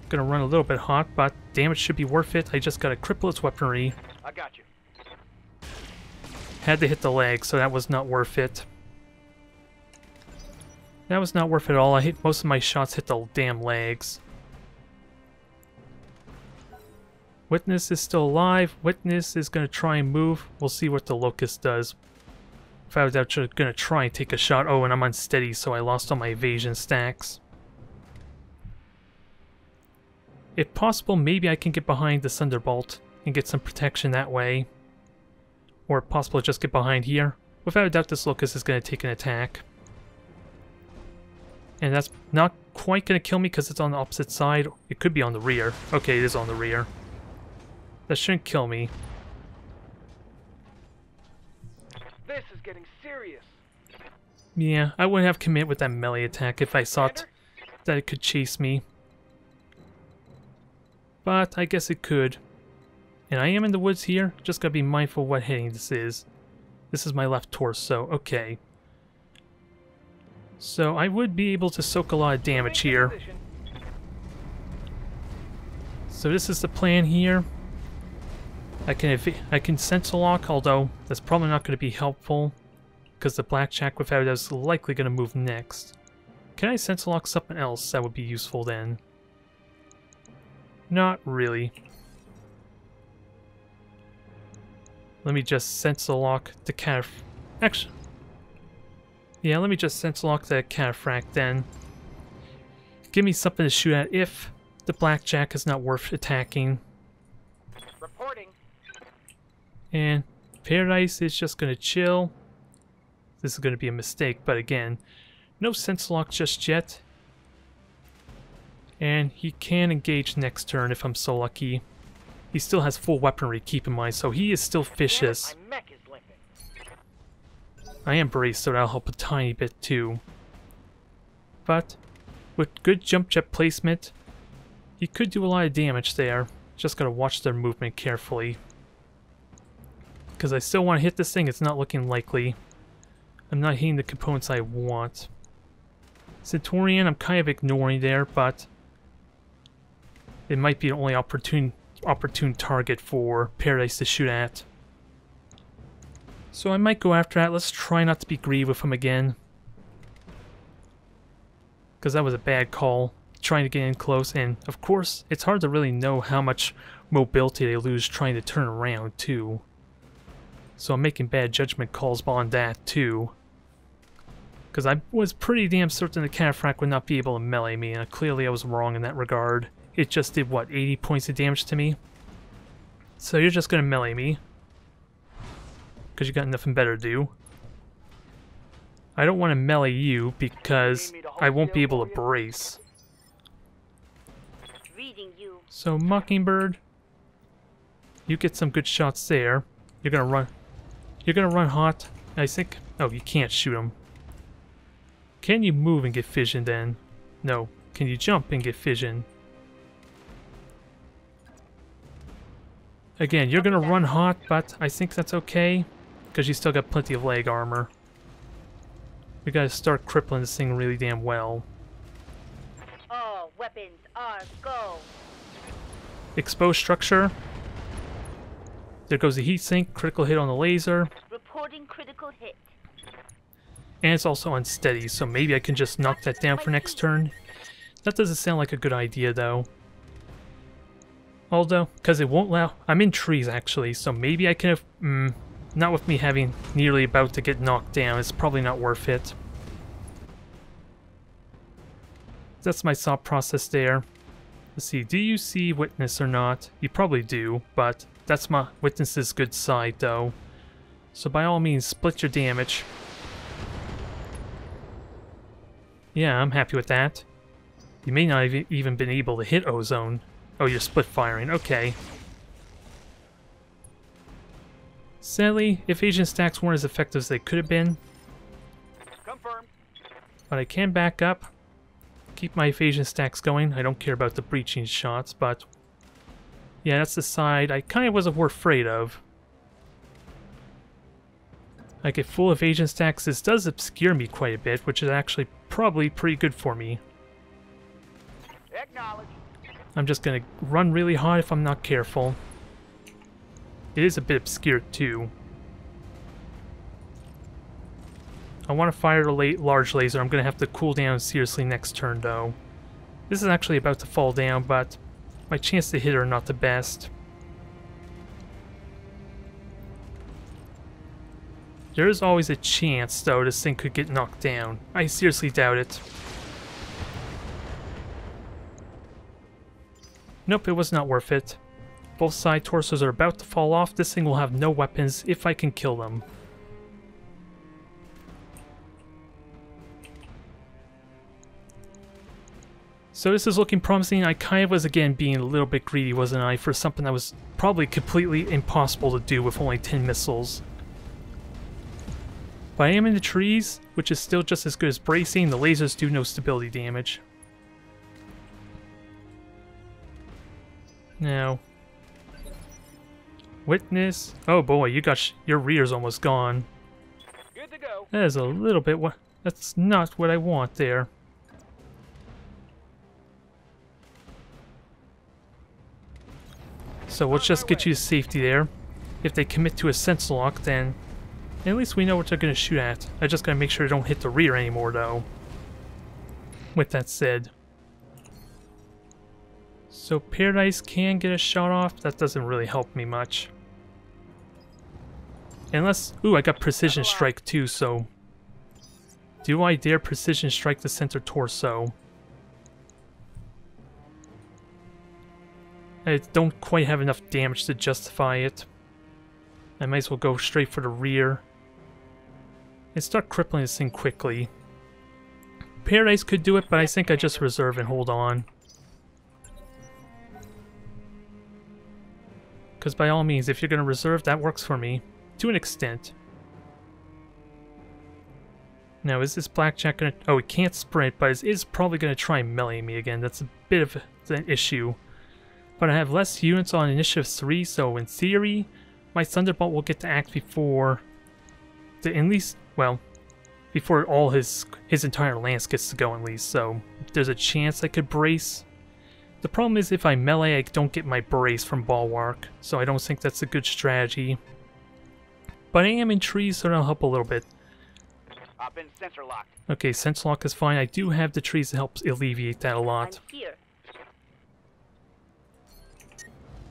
Gonna run a little bit hot, but damage should be worth it. I just gotta cripple its weaponry. I got you. Had to hit the leg, so that was not worth it. That was not worth it at all. Most of my shots hit the damn legs. Witness is still alive. Witness is going to try and move. We'll see what the Locust does. If I was actually going to try and take a shot. Oh, and I'm unsteady, so I lost all my evasion stacks. If possible, maybe I can get behind the Thunderbolt and get some protection that way. Or if possible, just get behind here. Without a doubt, this Locust is going to take an attack. And that's not quite going to kill me because it's on the opposite side. It could be on the rear. Okay, it is on the rear. That shouldn't kill me. This is getting serious. Yeah, I wouldn't have commit with that melee attack if I thought that it could chase me. But I guess it could. And I am in the woods here. Just gotta be mindful what heading this is. This is my left torso. Okay. So I would be able to soak a lot of damage here. So this is the plan here. I can sensor lock, although that's probably not going to be helpful because the blackjack without it is likely going to move next. Can I sensor lock something else that would be useful then? Not really. Let me just sensor lock the cataphracts. Actually, yeah, let me just sensor lock the cataphract then. Give me something to shoot at if the blackjack is not worth attacking. Reporting. And Paradise is just going to chill. This is going to be a mistake, but again, no sensor lock just yet. And he can engage next turn if I'm so lucky. He still has full weaponry, keep in mind, so he is still vicious. My mech is limping. I am braced, so that'll help a tiny bit too. But with good jump jet placement, he could do a lot of damage there. Just gotta watch their movement carefully. Because I still want to hit this thing, it's not looking likely. I'm not hitting the components I want. Centurion, I'm kind of ignoring there, but it might be the only opportune target for Paradise to shoot at. So I might go after that. Let's try not to be greedy with him again. Because that was a bad call, trying to get in close. And of course, it's hard to really know how much mobility they lose trying to turn around too. So I'm making bad judgment calls on that too. Because I was pretty damn certain the cataphract would not be able to melee me, and clearly I was wrong in that regard. It just did, what, 80 points of damage to me? So you're just gonna melee me. Because you got nothing better to do. I don't want to melee you because I won't be able to brace. Reading you. So Mockingbird, you get some good shots there. You're gonna run. You're gonna run hot. I think. Oh, you can't shoot him. Can you move and get fission then? No. Can you jump and get fission? Again, you're gonna run hot, but I think that's okay because you still got plenty of leg armor. We gotta start crippling this thing really damn well. All weapons are go. Exposed structure. There goes the heat sink. Critical hit on the laser. Reporting critical hit. And it's also unsteady, so maybe I can just knock that down for next turn. That doesn't sound like a good idea, though. Although, because it won't allow... I'm in trees, actually, so maybe I can have... not with me having nearly about to get knocked down. It's probably not worth it. That's my thought process there. Let's see, do you see Witness or not? You probably do, but that's my Witness's good side, though. So by all means, split your damage. Yeah, I'm happy with that. You may not have even been able to hit Ozone. Oh, you're split firing. Okay. Sadly, evasion stacks weren't as effective as they could have been. Confirmed. But I can back up. Keep my evasion stacks going. I don't care about the breaching shots, but... yeah, that's the side I kind of wasn't afraid of. I get full evasion stacks. This does obscure me quite a bit, which is actually probably pretty good for me. Acknowledge. I'm just gonna run really hard if I'm not careful. It is a bit obscured too. I want to fire the large laser. I'm gonna have to cool down seriously next turn though. This is actually about to fall down, but my chance to hit are not the best. There is always a chance though this thing could get knocked down. I seriously doubt it. Nope, it was not worth it. Both side torsos are about to fall off. This thing will have no weapons if I can kill them. So this is looking promising. I kind of was again being a little bit greedy, wasn't I, for something that was probably completely impossible to do with only 10 missiles. But I am in the trees, which is still just as good as bracing. The lasers do no stability damage. Now, Witness. Oh boy, you got your rear's almost gone. Good to go. That is a little bit what. That's not what I want there. So we'll just get you to safety there. If they commit to a sense lock, then at least we know what they're going to shoot at. I just gotta make sure I don't hit the rear anymore, though. With that said. So Paradise can get a shot off. That doesn't really help me much. Unless... ooh, I got Precision Strike too, so... do I dare Precision Strike the center torso? I don't quite have enough damage to justify it. I might as well go straight for the rear. And start crippling this thing quickly. Paradise could do it, but I think I just reserve and hold on. Because by all means, if you're going to reserve, that works for me. To an extent. Now, is this Blackjack going to... oh, it can't sprint, but it is probably going to try and melee me again. That's a bit of an issue. But I have less units on Initiative 3, so in theory, my Thunderbolt will get to act before... at least, well, before all his entire lance gets to go at least, so there's a chance I could brace. The problem is if I melee, I don't get my brace from Bulwark, so I don't think that's a good strategy. But I am in trees, so that'll help a little bit. I've been sensor locked. Okay, sense lock is fine. I do have the trees to help alleviate that a lot. I'm here.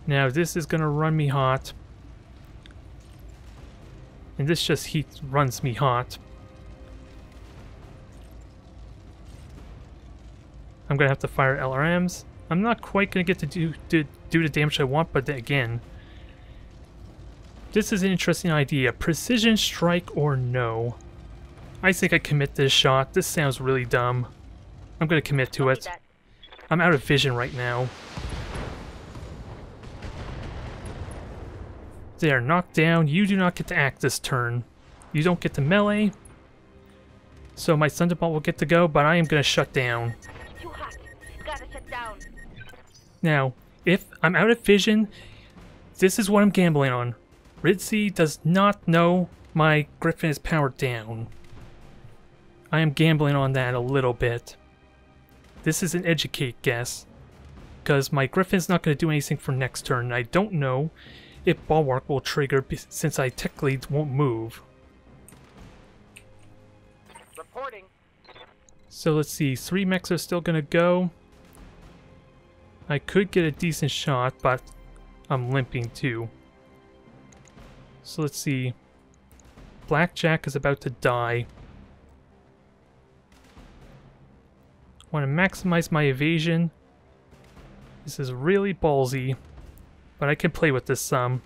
Now this is gonna run me hot. And this just runs me hot. I'm gonna have to fire LRMs. I'm not quite gonna get to do the damage I want, but again, This is an interesting idea. Precision strike or no? I think I commit this shot. This sounds really dumb. I'm gonna commit to it. I'm out of vision right now. There, knocked down. You do not get to act this turn. You don't get to melee. So my Thunderbolt will get to go, but I am gonna shut down. Too hot. Gotta shut down. Now, if I'm out of vision, this is what I'm gambling on. Ritzy does not know my Griffin is powered down. I am gambling on that a little bit. This is an educate guess, because my Griffin's not going to do anything for next turn, and I don't know if Bulwark will trigger since I technically won't move. Reporting. So let's see, 3 mechs are still going to go. I could get a decent shot, but I'm limping too. So let's see. Blackjack is about to die. I want to maximize my evasion. This is really ballsy, but I can play with this some.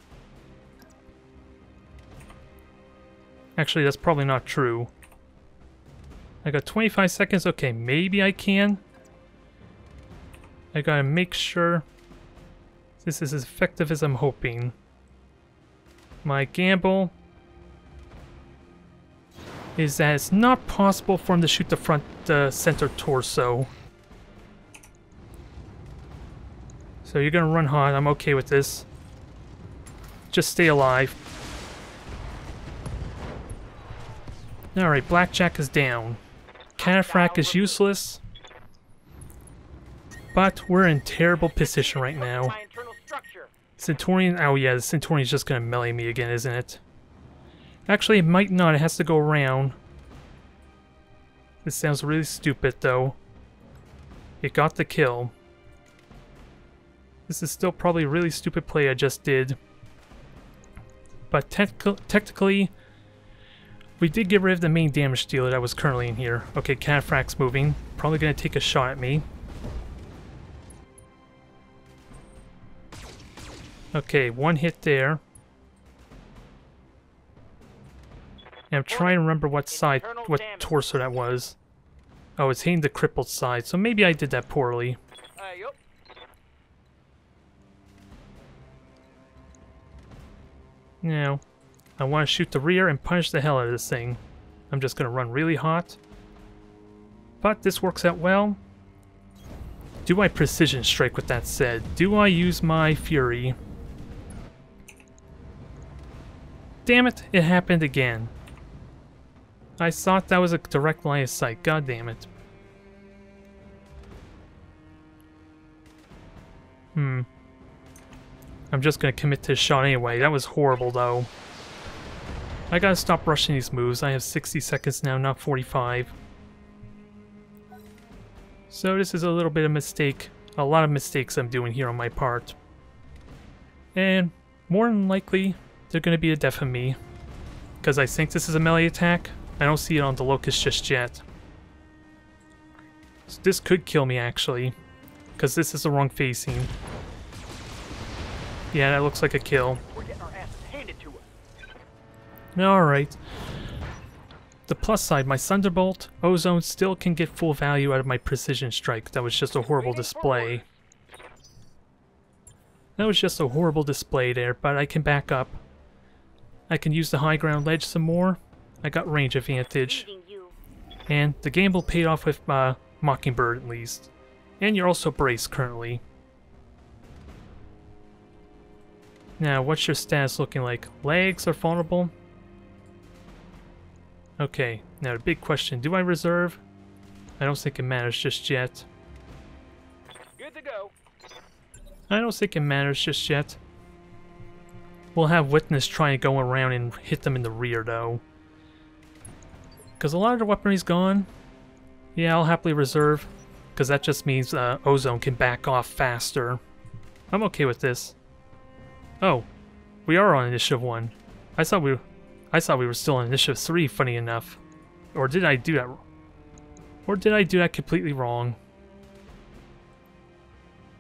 Actually, that's probably not true. I got 25 seconds. Okay, maybe I can. I gotta make sure this is as effective as I'm hoping. My gamble is that it's not possible for him to shoot the front center torso. So you're gonna run hot. I'm okay with this. Just stay alive. Alright, Blackjack is down. Cataphract is useless. But we're in terrible position right now. My internal structure. Centurion, oh yeah, the Centurion's just gonna melee me again, isn't it? Actually, it might not, it has to go around. This sounds really stupid, though. It got the kill. This is still probably a really stupid play I just did. But technically, we did get rid of the main damage dealer that was currently in here. Okay, Cataphract's moving. Probably gonna take a shot at me. Okay, 1 hit there. And I'm trying to remember what side, what torso that was. Oh, it's hitting the crippled side, so maybe I did that poorly. Yup. Now, I want to shoot the rear and punch the hell out of this thing. I'm just going to run really hot. But this works out well. Do I precision strike with that said? Do I use my Fury? Damn it, it happened again. I thought that was a direct line of sight. God damn it. I'm just gonna commit to this shot anyway. That was horrible though. I gotta stop rushing these moves. I have 60 seconds now, not 45. So this is a little bit of mistake. A lot of mistakes I'm doing here on my part. And more than likely, they're gonna be a death of me. Because I think this is a melee attack. I don't see it on the Locust just yet. So this could kill me actually. Because this is the wrong facing. Yeah, that looks like a kill. We're getting our asses handed to us. Alright. The plus side, my Thunderbolt, Ozone still can get full value out of my Precision Strike. That was just a horrible display. That was just a horrible display there, but I can back up. I can use the high ground ledge some more. I got range advantage. And the gamble paid off with Mockingbird at least. And you're also braced currently. Now, what's your status looking like? Legs are vulnerable? Okay, now the big question, do I reserve? I don't think it matters just yet. Good to go. I don't think it matters just yet. We'll have Witness trying to go around and hit them in the rear though. Because a lot of the weaponry's gone. Yeah, I'll happily reserve. Because that just means Ozone can back off faster. I'm okay with this. Oh, we are on Initiative 1. I thought we were still on Initiative 3, funny enough. Or did I do that? Or did I do that completely wrong?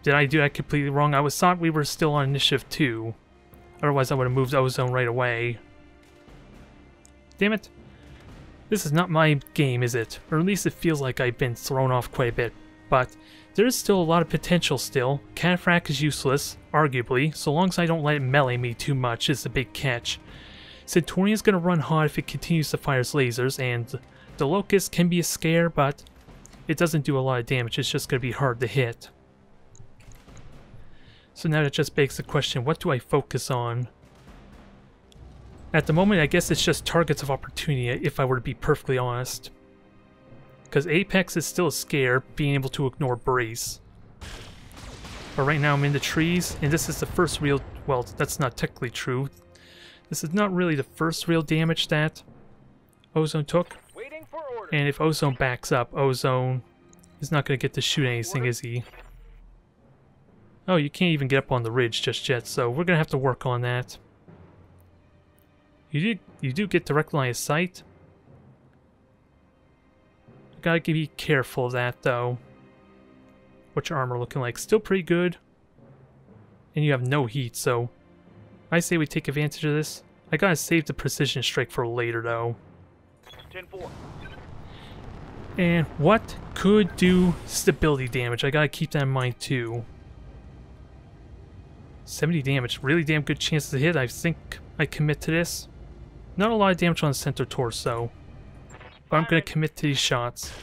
Did I do that completely wrong? I thought we were still on Initiative 2. Otherwise I would have moved ozone right away. Damn it. This is not my game, is it? Or at least it feels like I've been thrown off quite a bit. But there's still a lot of potential still. Cataphract is useless, arguably, so long as I don't let it melee me too much is the big catch. Centurion's gonna run hot if it continues to fire its lasers, and the Locust can be a scare, but it doesn't do a lot of damage, it's just gonna be hard to hit. So now that just begs the question, what do I focus on? At the moment, I guess it's just targets of opportunity, if I were to be perfectly honest. Because Apex is still a scare, being able to ignore Brace. But right now I'm in the trees, and this is the first real... well, that's not technically true. This is not really the first real damage that Ozone took. And if Ozone backs up, Ozone is not going to get to shoot anything, is he? Oh, you can't even get up on the ridge just yet, so we're going to have to work on that. You do get direct line of sight. Gotta be careful of that, though. What's your armor looking like? Still pretty good. And you have no heat, so I say we take advantage of this. I gotta save the precision strike for later, though. 10-4. And what could do stability damage? I gotta keep that in mind, too. 70 damage. Really damn good chance to hit. I think I commit to this. Not a lot of damage on the center torso. But I'm going to commit to these shots.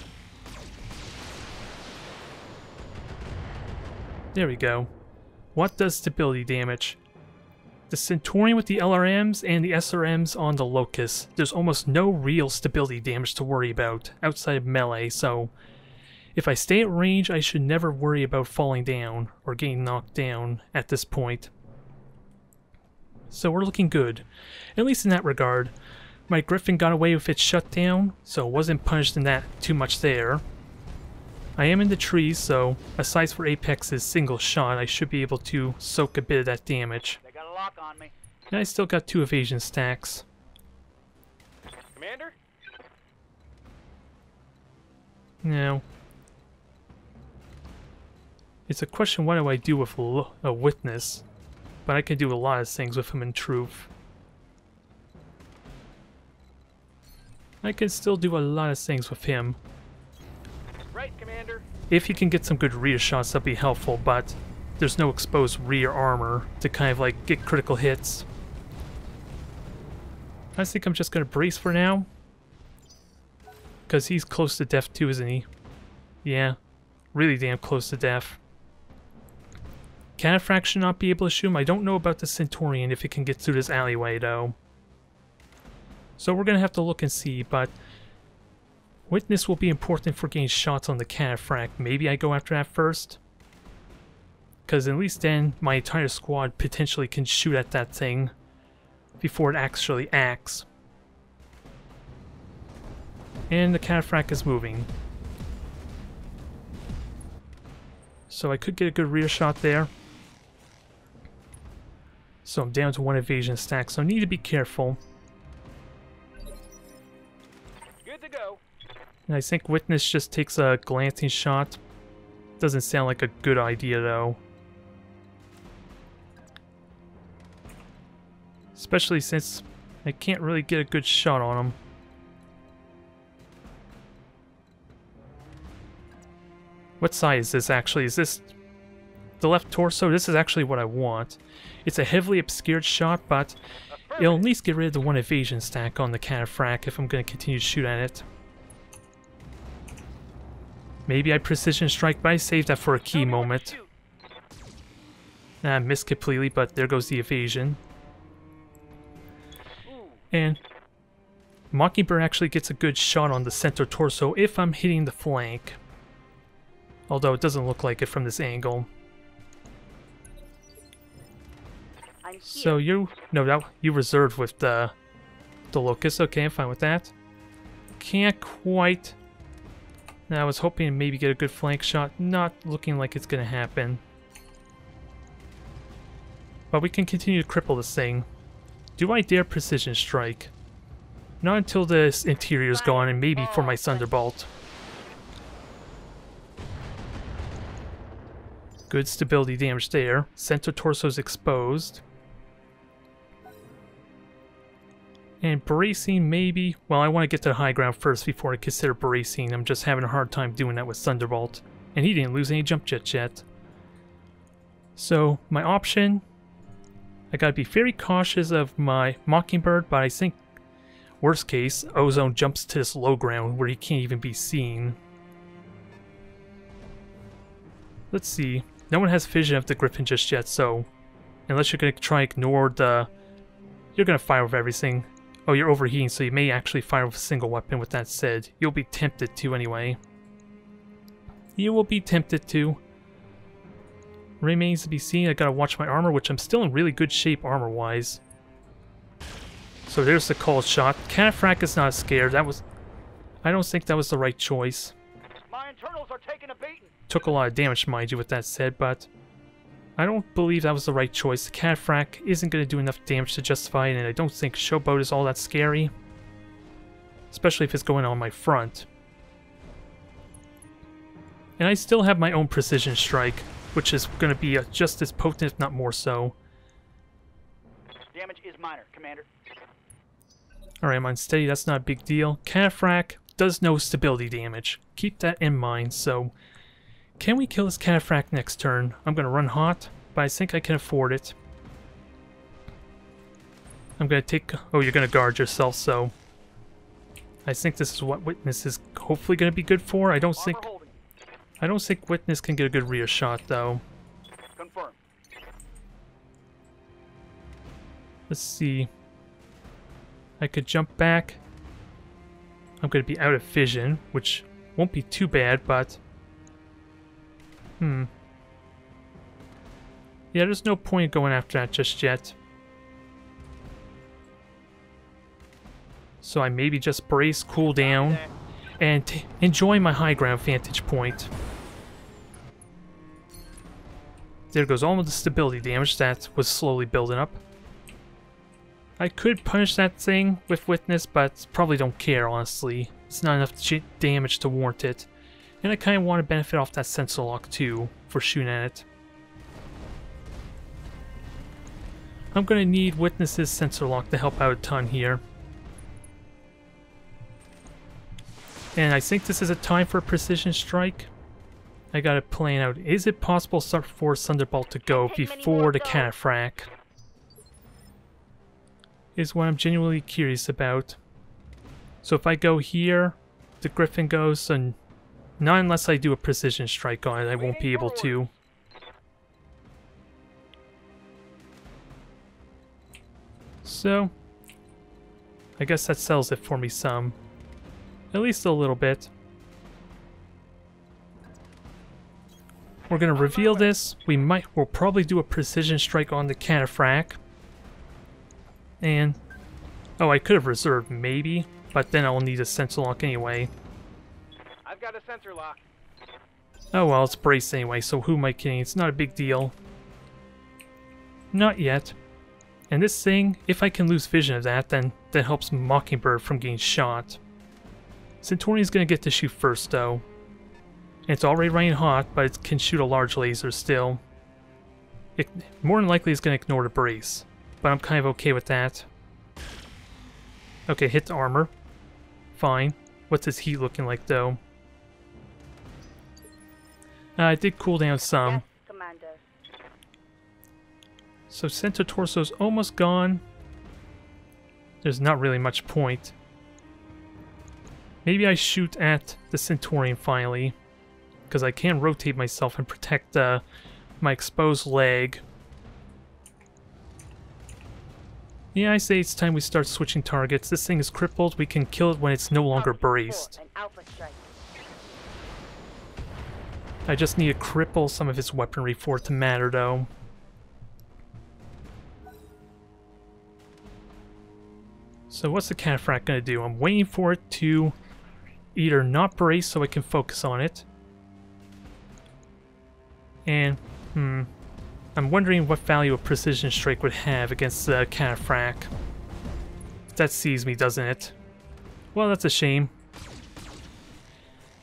There we go. What does stability damage? The Centurion with the LRMs and the SRMs on the Locust. There's almost no real stability damage to worry about outside of melee, so if I stay at range, I should never worry about falling down or getting knocked down at this point. So we're looking good, at least in that regard. My Griffin got away with its shutdown, so wasn't punished in that too much there. I am in the trees, so aside for Apex's single shot, I should be able to soak a bit of that damage. They got a lock on me. And I still got 2 evasion stacks. Commander? Now, it's a question, what do I do with a witness? But I can do a lot of things with him in truth. I can still do a lot of things with him. Right, Commander. If you can get some good rear shots, that'd be helpful, but there's no exposed rear armor to kind of like get critical hits. I think I'm just gonna brace for now. Because he's close to death too, isn't he? Yeah, really damn close to death. Cataphract should not be able to shoot him. I don't know about the Centurion if it can get through this alleyway though. So we're gonna have to look and see, but Witness will be important for getting shots on the Cataphract. Maybe I go after that first. Because at least then my entire squad potentially can shoot at that thing before it actually acts. And the Cataphract is moving. So I could get a good rear shot there. So I'm down to 1 evasion stack, so I need to be careful. Good to go. And I think Witness just takes a glancing shot. Doesn't sound like a good idea though. Especially since I can't really get a good shot on him. What side is this actually? Is this the left torso? This is actually what I want. It's a heavily obscured shot, but it'll at least get rid of the 1 evasion stack on the Cataphract if I'm going to continue to shoot at it. Maybe I precision strike, but I saved that for a key moment. I missed completely, but there goes the evasion. And Mockingbird actually gets a good shot on the center torso if I'm hitting the flank. Although it doesn't look like it from this angle. So you reserved with the Locust. Okay, I'm fine with that. Can't quite. Now I was hoping to maybe get a good flank shot. Not looking like it's gonna happen. But we can continue to cripple this thing. Do I dare precision strike? Not until this interior's gone, and maybe for my Thunderbolt. Good stability damage there. Center torso's exposed. And bracing, maybe. Well, I want to get to the high ground first before I consider bracing. I'm just having a hard time doing that with Thunderbolt. And he didn't lose any jump jets yet. So, my option... I gotta be very cautious of my Mockingbird, but I think, worst case, Ozone jumps to this low ground where he can't even be seen. Let's see. No one has vision of the Griffin just yet, so... Unless you're gonna try and ignore the... You're gonna fire with everything. Oh, you're overheating, so you may actually fire with a single weapon. With that said, you'll be tempted to anyway. You will be tempted to. Remains to be seen. I gotta watch my armor, which I'm still in really good shape armor-wise. So there's the cold shot. Cataphracts is not scared. That was... I don't think that was the right choice. My internals are taking a beating. Took a lot of damage, mind you, with that said, but... I don't believe that was the right choice. The Cataphract isn't going to do enough damage to justify it, and I don't think Showboat is all that scary. Especially if it's going on my front. And I still have my own Precision Strike, which is going to be just as potent, if not more so. Damage is minor, Commander. Alright, I'm unsteady, that's not a big deal. Cataphract does no stability damage. Keep that in mind, so... Can we kill this Cataphract next turn? I'm going to run hot, but I think I can afford it. I'm going to take... Oh, you're going to guard yourself, so... I think this is what Witness is hopefully going to be good for. I don't think Witness can get a good rear shot, though. Confirm. Let's see. I could jump back. I'm going to be out of vision, which won't be too bad, but... Yeah, there's no point going after that just yet. So I maybe just brace, cool down, and enjoy my high ground vantage point. There goes all of the stability damage that was slowly building up. I could punish that thing with Witness, but probably don't care, honestly. It's not enough damage to warrant it. And I kind of want to benefit off that sensor lock too, for shooting at it. I'm going to need Witness's sensor lock to help out a ton here. And I think this is a time for a Precision Strike. I got to plan out, is it possible for Thunderbolt to go before the Cataphract? Is what I'm genuinely curious about. So if I go here, the Griffin goes, and not unless I do a Precision Strike on it, I won't be able to. So, I guess that sells it for me some. At least a little bit. We're gonna reveal this. We'll probably do a Precision Strike on the Cataphract. And, oh, I could have reserved maybe, but then I'll need a sensor lock anyway. I've got a sensor lock. Oh well, it's braced anyway, so who am I kidding? It's not a big deal. Not yet. And this thing, if I can lose vision of that, then that helps Mockingbird from getting shot. Centurion's gonna get to shoot first though. And it's already running hot, but it can shoot a large laser still. It more than likely is gonna ignore the brace. But I'm kind of okay with that. Okay, hit the armor. Fine. What's his heat looking like though? It did cool down some. Yes, Commander. So center torso's almost gone. There's not really much point. Maybe I shoot at the Centurion finally, because I can rotate myself and protect my exposed leg. Yeah, I say it's time we start switching targets. This thing is crippled. We can kill it when it's no longer braced. I just need to cripple some of its weaponry for it to matter, though. So what's the Cataphract gonna do? I'm waiting for it to either not brace so I can focus on it. And, I'm wondering what value a Precision Strike would have against the Cataphract. That sees me, doesn't it? Well, that's a shame.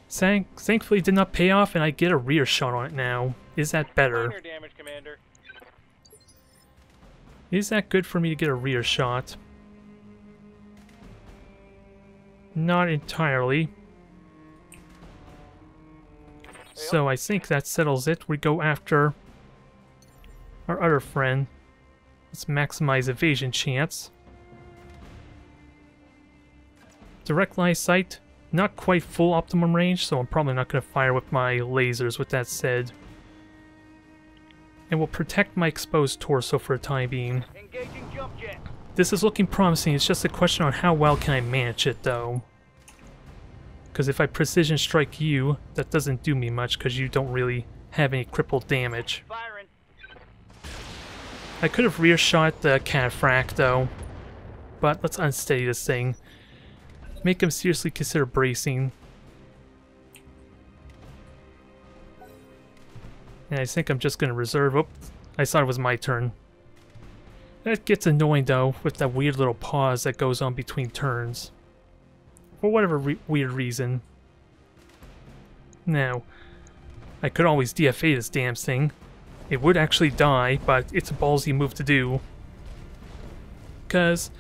Thankfully it did not pay off and I get a rear shot on it now. Is that better? Minor damage, Commander. Is that good for me to get a rear shot? Not entirely. So I think that settles it. We go after our other friend. Let's maximize evasion chance. Direct line of sight, not quite full optimum range, so I'm probably not going to fire with my lasers with that said. And we'll protect my exposed torso for a time being. Engaging jump jet. This is looking promising, it's just a question on how well can I manage it though. Because if I precision strike you, that doesn't do me much because you don't really have any crippled damage. Firing. I could have rear shot the cataphracts though, but let's unsteady this thing. Make him seriously consider bracing. And I think I'm just going to reserve. Oh, I thought it was my turn. That gets annoying though, with that weird little pause that goes on between turns. For whatever weird reason. Now, I could always DFA this damn thing. It would actually die, but it's a ballsy move to do. Because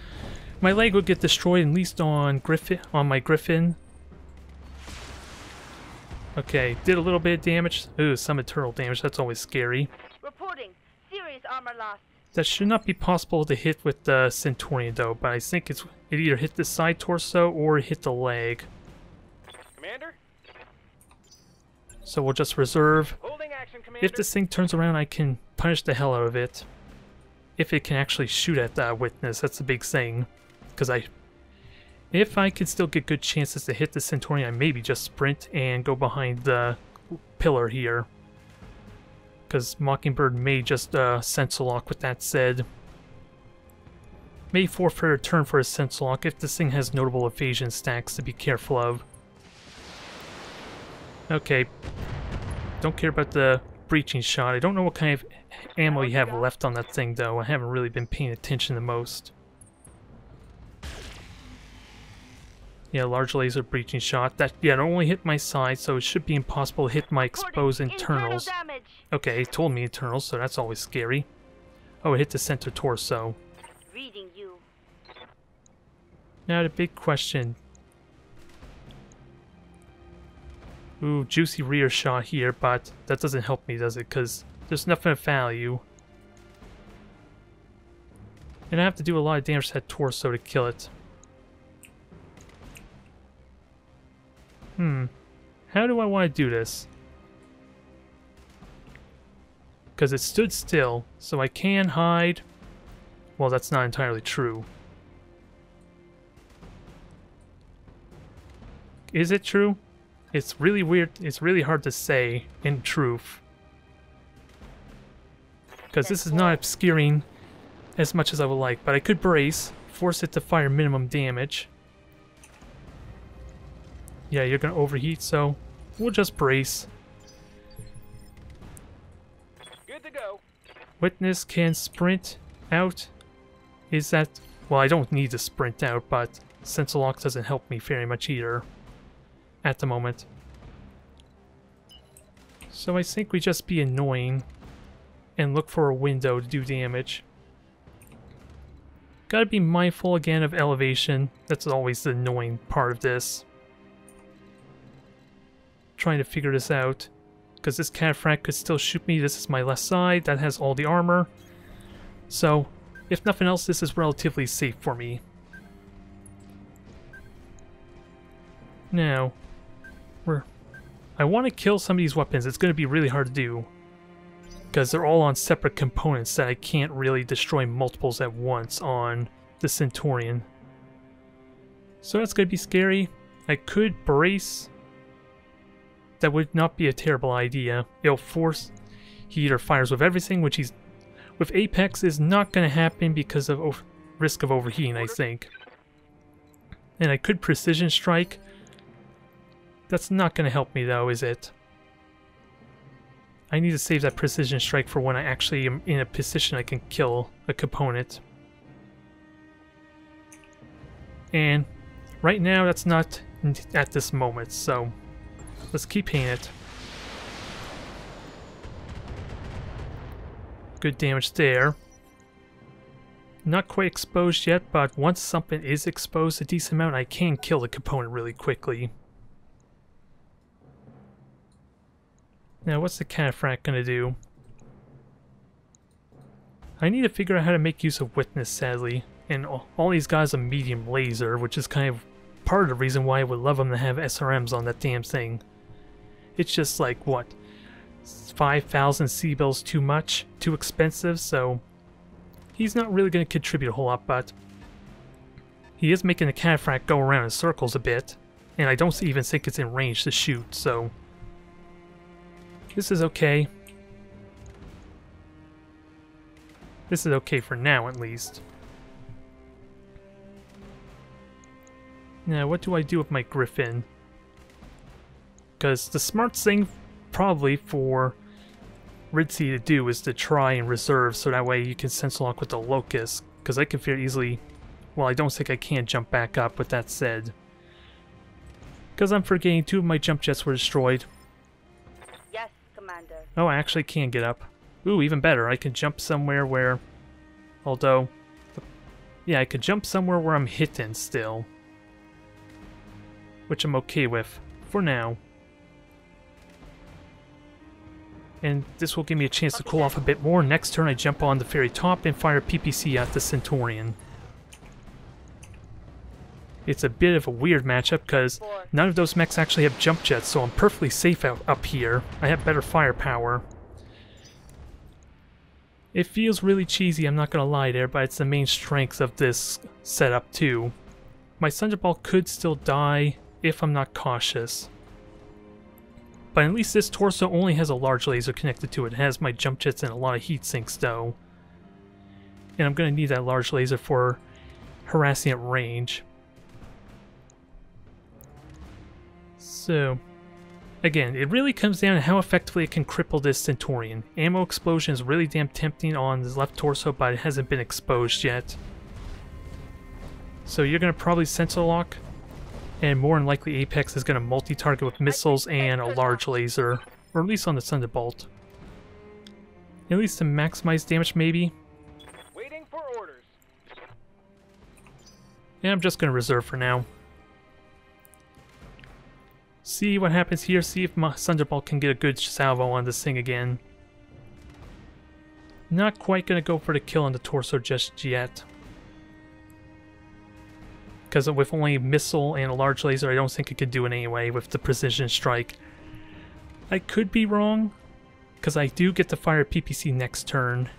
my leg would get destroyed, at least on my Griffin. Okay, did a little bit of damage. Ooh, some internal damage, that's always scary. Reporting. Serious armor loss. That should not be possible to hit with the Centurion though, but I think it either hit the side torso or it hit the leg. Commander? So we'll just reserve. Holding action, Commander. If this thing turns around, I can punish the hell out of it. If it can actually shoot at that witness, that's the big thing. Because if I can still get good chances to hit the Centurion, I maybe just sprint and go behind the pillar here. Because Mockingbird may just sensor lock with that said. May forfeit a turn for a sensor lock if this thing has notable evasion stacks to be careful of. Okay. Don't care about the breaching shot. I don't know what kind of ammo you have left on that thing though. I haven't really been paying attention the most. Yeah, large laser breaching shot. That, yeah, it only hit my side, so it should be impossible to hit my exposed internals. Okay, it told me internals, so that's always scary. Oh, it hit the center torso. Reading you. Now the big question. Ooh, juicy rear shot here, but that doesn't help me, does it? Because there's nothing of value. And I have to do a lot of damage to that torso to kill it. How do I want to do this? Because it stood still, so I can hide. Well, that's not entirely true. Is it true? It's really weird. It's really hard to say in truth. Because this is not obscuring as much as I would like, but I could brace, force it to fire minimum damage. Yeah, you're gonna overheat, so we'll just brace. Good to go. Witness can sprint out. Is that... Well, I don't need to sprint out, but sensor lock doesn't help me very much either at the moment. So I think we just be annoying and look for a window to do damage. Gotta be mindful again of elevation. That's always the annoying part of this. Trying to figure this out. Because this cataphract could still shoot me. This is my left side. That has all the armor. So, if nothing else, this is relatively safe for me. Now, I want to kill some of these weapons. It's going to be really hard to do. Because they're all on separate components that I can't really destroy multiples at once on the Centurion. So that's going to be scary. I could brace. That would not be a terrible idea. It'll force... He either fires with everything, which he's... With Apex is not going to happen because of risk of overheating, I think. And I could precision strike. That's not going to help me though, is it? I need to save that precision strike for when I actually am in a position I can kill a component. And right now that's not at this moment, so let's keep hitting it. Good damage there. Not quite exposed yet, but once something is exposed a decent amount, I can kill the component really quickly. Now, what's the cataphract gonna do? I need to figure out how to make use of witness, sadly. And all these guys are medium laser, which is kind of part of the reason why I would love them to have SRMs on that damn thing. It's just like, what, 5,000 C-bills too much? Too expensive? So he's not really going to contribute a whole lot, but he is making the cataphract go around in circles a bit, and I don't even think it's in range to shoot, so this is okay. This is okay for now, at least. Now, what do I do with my Griffin? Because the smart thing, probably, for Ritzy to do is to try and reserve, so that way you can sense lock with the Locust. Because I can feel easily... Well, I don't think I can jump back up, with that said. Because I'm forgetting 2 of my jump jets were destroyed. Yes, Commander. Oh, I actually can get up. Ooh, even better, I can jump somewhere where... Although... Yeah, I could jump somewhere where I'm hitting still. Which I'm okay with, for now. And this will give me a chance to cool off a bit more. Next turn I jump on the ferry top and fire PPC at the Centaurian. It's a bit of a weird matchup because none of those mechs actually have jump jets, so I'm perfectly safe up here. I have better firepower. It feels really cheesy, I'm not gonna lie there, but it's the main strengths of this setup too. My Thunderbolt could still die if I'm not cautious. But at least this torso only has a large laser connected to it. It has my jump jets and a lot of heat sinks though. And I'm gonna need that large laser for harassing at range. So, again, it really comes down to how effectively it can cripple this Centaurian. Ammo explosion is really damn tempting on his left torso, but it hasn't been exposed yet. So you're going to probably sensor lock, and more than likely Apex is going to multi-target with missiles and a large laser, or at least on the Thunderbolt. At least to maximize damage, maybe. Waiting for orders. And I'm just going to reserve for now. See what happens here, see if my Thunderbolt can get a good salvo on this thing again. Not quite going to go for the kill on the torso just yet. Because with only a missile and a large laser, I don't think it could do it anyway with the precision strike. I could be wrong, because I do get to fire PPC next turn.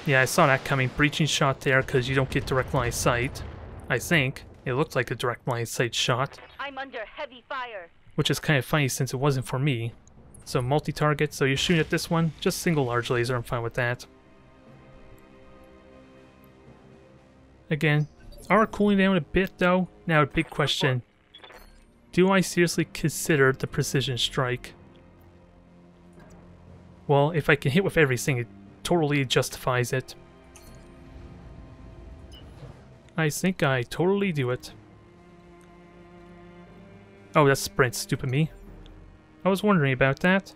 Yeah, I saw that coming. Breaching shot there, because you don't get direct line of sight. I think. It looked like a direct line of sight shot. I'm under heavy fire. Which is kind of funny since it wasn't for me. So multi-target, so you're shooting at this one, just single large laser, I'm fine with that. Again, are cooling down a bit though. Now a big question. Do I seriously consider the precision strike? Well, if I can hit with everything, it totally justifies it. I think I totally do it. Oh, that's sprint, stupid me. I was wondering about that.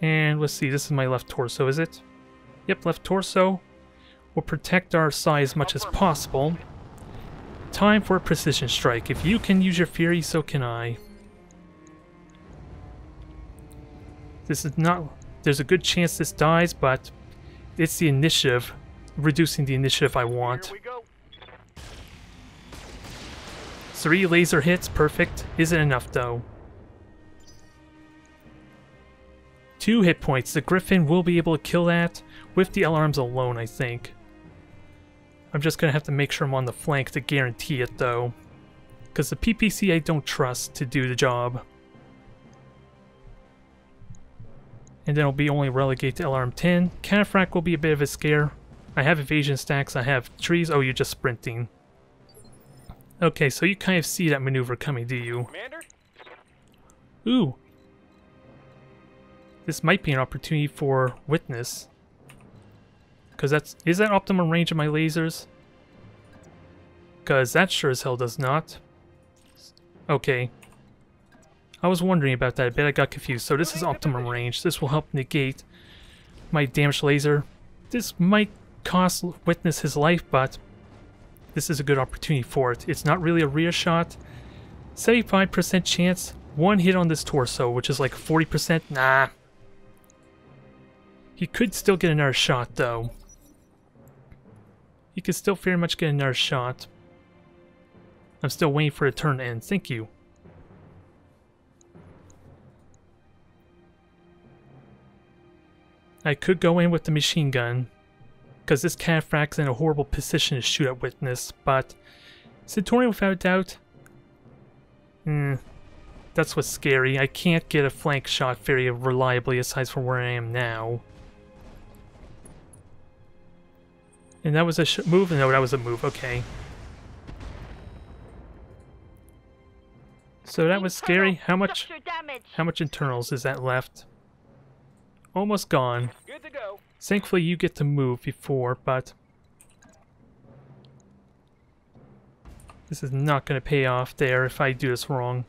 And let's see, this is my left torso, is it? Yep, left torso. We'll protect our side as much as possible. Time for a precision strike. If you can use your Fury, so can I. This is not... There's a good chance this dies, but it's the initiative. Reducing the initiative I want. Here we go. 3 laser hits, perfect. Isn't enough though. 2 hit points. The Griffin will be able to kill that with the LRMs alone, I think. I'm just gonna have to make sure I'm on the flank to guarantee it though. Because the PPC I don't trust to do the job. And then it'll be only relegate to LRM 10. Cataphract will be a bit of a scare. I have evasion stacks, I have trees. Oh, you're just sprinting. Okay, so you kind of see that maneuver coming, do you? Commander? Ooh. This might be an opportunity for witness. Because is that optimum range of my lasers? Because that sure as hell does not. Okay. I was wondering about that a bit, I got confused. So this is optimum range. This will help negate my damaged laser. This might cost Witness his life, but this is a good opportunity for it. It's not really a rear shot. 75% chance, one hit on this torso, which is like 40%. Nah. He could still get another shot, though. He could still very much get another shot. I'm still waiting for a turn to end. Thank you. I could go in with the machine gun, because this cataphract's in a horrible position to shoot at Witness, but Centurion without a doubt, that's what's scary. I can't get a flank shot very reliably aside from where I am now. And that was a move? No, that was a move, okay. So that was scary. How much internals is that left? Almost gone. Good to go. Thankfully you get to move before, but this is not going to pay off there if I do this wrong.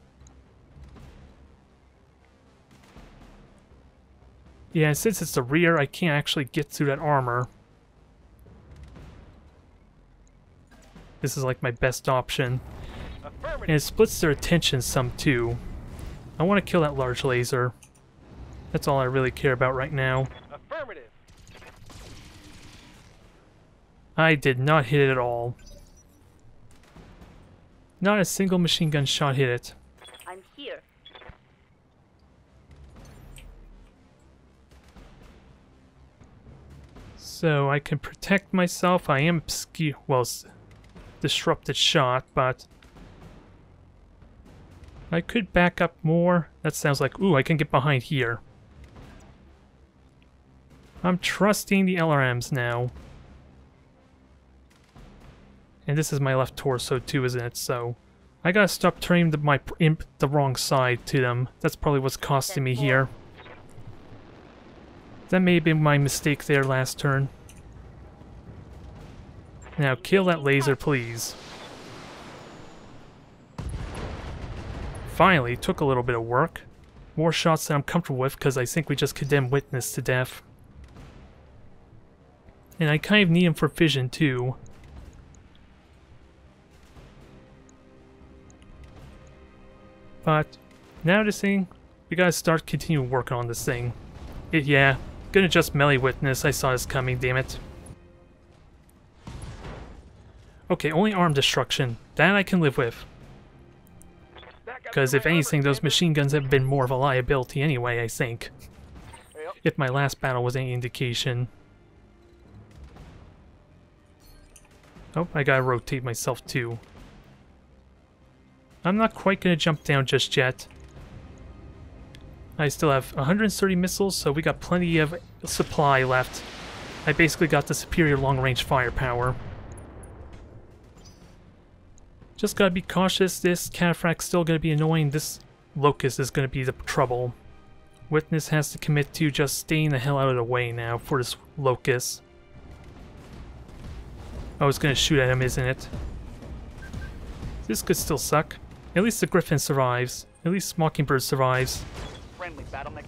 Yeah, and since it's the rear, I can't actually get through that armor. This is like my best option. And it splits their attention some too. I want to kill that large laser. That's all I really care about right now. Affirmative. I did not hit it at all. Not a single machine gun shot hit it. I'm here. So I can protect myself. I am disrupted shot, but I could back up more. That sounds like, ooh, I can get behind here. I'm trusting the LRMs now. And this is my left torso too, isn't it? So I gotta stop turning my imp the wrong side to them. That's probably what's costing me here. That may have been my mistake there last turn. Now kill that laser, please. Finally, took a little bit of work. More shots that I'm comfortable with because I think we just condemned Witness to death. And I kind of need him for vision too. But now this thing, we gotta start continuing working on this thing. Yeah, gonna just melee Witness. I saw this coming, damn it. Okay, only arm destruction. That I can live with. Because if anything, those machine guns have been more of a liability anyway, I think. If my last battle was any indication. Oh, I gotta rotate myself too. I'm not quite gonna jump down just yet. I still have 130 missiles, so we got plenty of supply left. I basically got the superior long-range firepower. Just gotta be cautious. This cataphract's still gonna be annoying. This locust is gonna be the trouble. Witness has to commit to just staying the hell out of the way now for this locust. Oh, it's gonna shoot at him, isn't it? This could still suck. At least the Griffin survives. At least Mockingbird survives. Friendly Battletech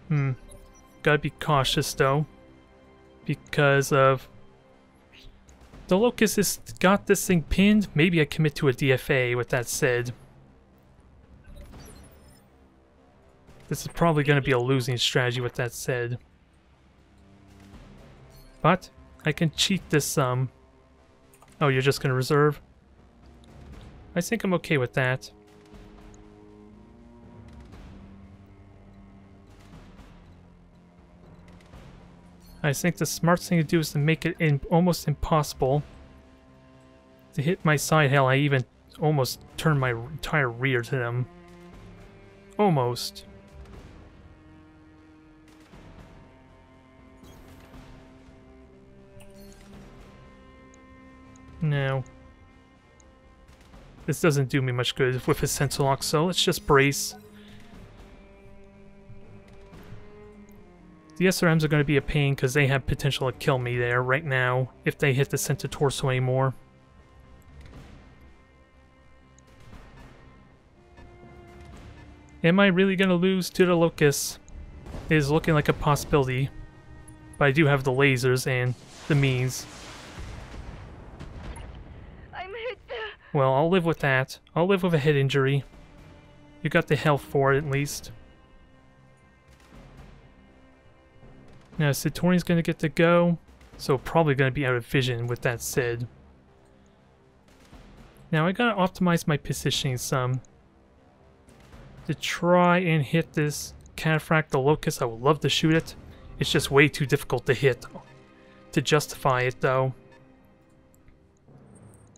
Hmm. down. Gotta be cautious though. Because of... the Locust has got this thing pinned. Maybe I commit to a DFA with that said. This is probably going to be a losing strategy with that said. But I can cheat this some. Oh, you're just going to reserve? I think I'm okay with that. I think the smart thing to do is to make it almost impossible to hit my side. Hell, I even almost turned my entire rear to them. Almost. No. This doesn't do me much good with his sensor lock, so let's just brace. The SRMs are going to be a pain because they have potential to kill me there right now if they hit the center torso anymore. Am I really going to lose to the Locust? It is looking like a possibility. But I do have the lasers and the means. I'm hit. Well, I'll live with that. I'll live with a head injury. You got the health for it, at least. Now, Saturni's going to get to go, so probably going to be out of vision with that said. Now, I got to optimize my positioning some. To try and hit this Cataphract, the Locust, I would love to shoot it. It's just way too difficult to hit. To justify it, though.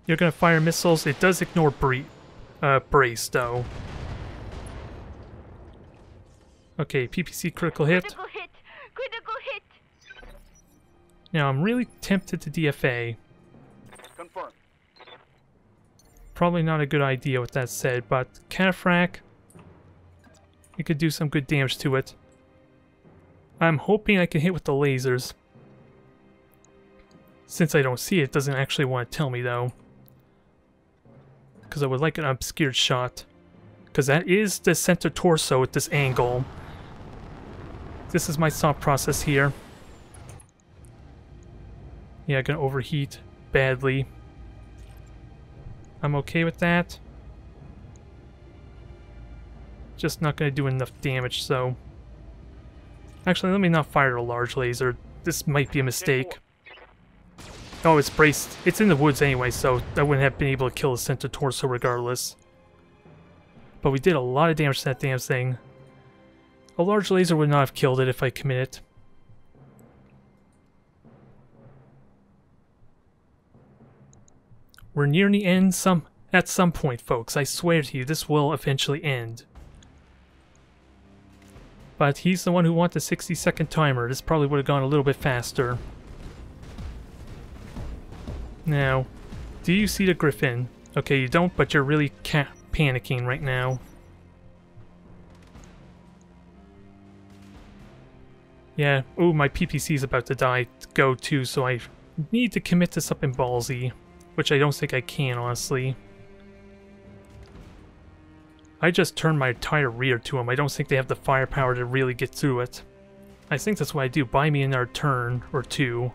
You're going to fire missiles. It does ignore brace, though. Okay, PPC critical hit. Critical hit. Critical hit. Now, I'm really tempted to DFA. Confirmed. Probably not a good idea with that said, but Cataphract, you could do some good damage to it. I'm hoping I can hit with the lasers. Since I don't see it, it doesn't actually want to tell me, though. Because I would like an obscured shot. Because that is the center torso at this angle. This is my thought process here. Yeah, gonna overheat badly. I'm okay with that. Just not gonna do enough damage, so... Actually, let me not fire a large laser. This might be a mistake. Oh, it's braced. It's in the woods anyway, so I wouldn't have been able to kill the center torso regardless. But we did a lot of damage to that damn thing. A large laser would not have killed it if I committed. We're nearing the end at some point, folks. I swear to you, this will eventually end. But he's the one who wants the 60-second timer. This probably would have gone a little bit faster. Now, do you see the Griffin? Okay, you don't, but you're really panicking right now. Yeah, ooh, my PPC is about to go too, so I need to commit to something ballsy. Which I don't think I can, honestly. I just turned my entire rear to them. I don't think they have the firepower to really get through it. I think that's what I do. Buy me another turn or two.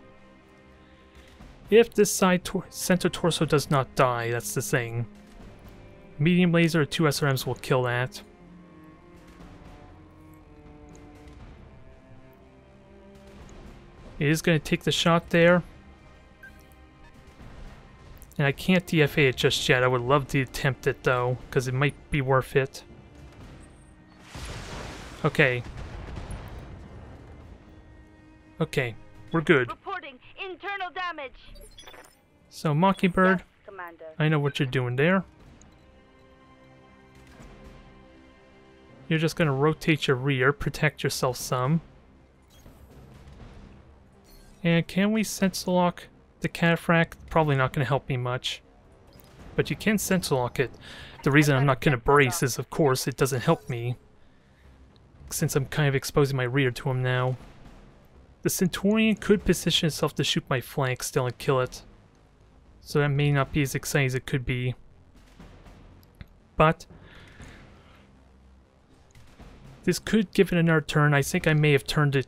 If this side center torso does not die, that's the thing. Medium laser or 2 SRMs will kill that. It is going to take the shot there. And I can't DFA it just yet. I would love to attempt it though, because it might be worth it. Okay. Okay, we're good. Reporting internal damage. So Mockingbird, Yes, Commander. I know what you're doing there. You're just going to rotate your rear, protect yourself some. And can we sensor lock the Cataphract? Probably not going to help me much. But you can sensor lock it. The reason I'm not going to brace is, of course, it doesn't help me. Since I'm kind of exposing my rear to him now. The Centurion could position itself to shoot my flank still and kill it. So that may not be as exciting as it could be. But this could give it another turn. I think I may have turned it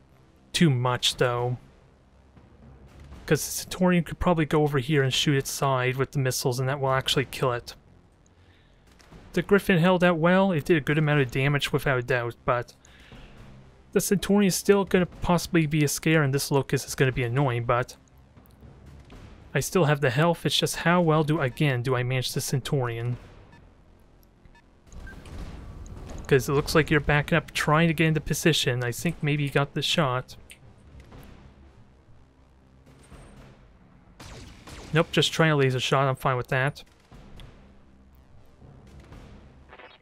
too much though. Because the Centurion could probably go over here and shoot its side with the missiles, and that will actually kill it. The Griffin held out well. It did a good amount of damage without a doubt, but the Centurion is still going to possibly be a scare, and this Locust is going to be annoying, but I still have the health. It's just how well do I manage the Centurion? Because it looks like you're backing up, trying to get into position. I think maybe you got the shot. Nope, just trying a laser shot. I'm fine with that.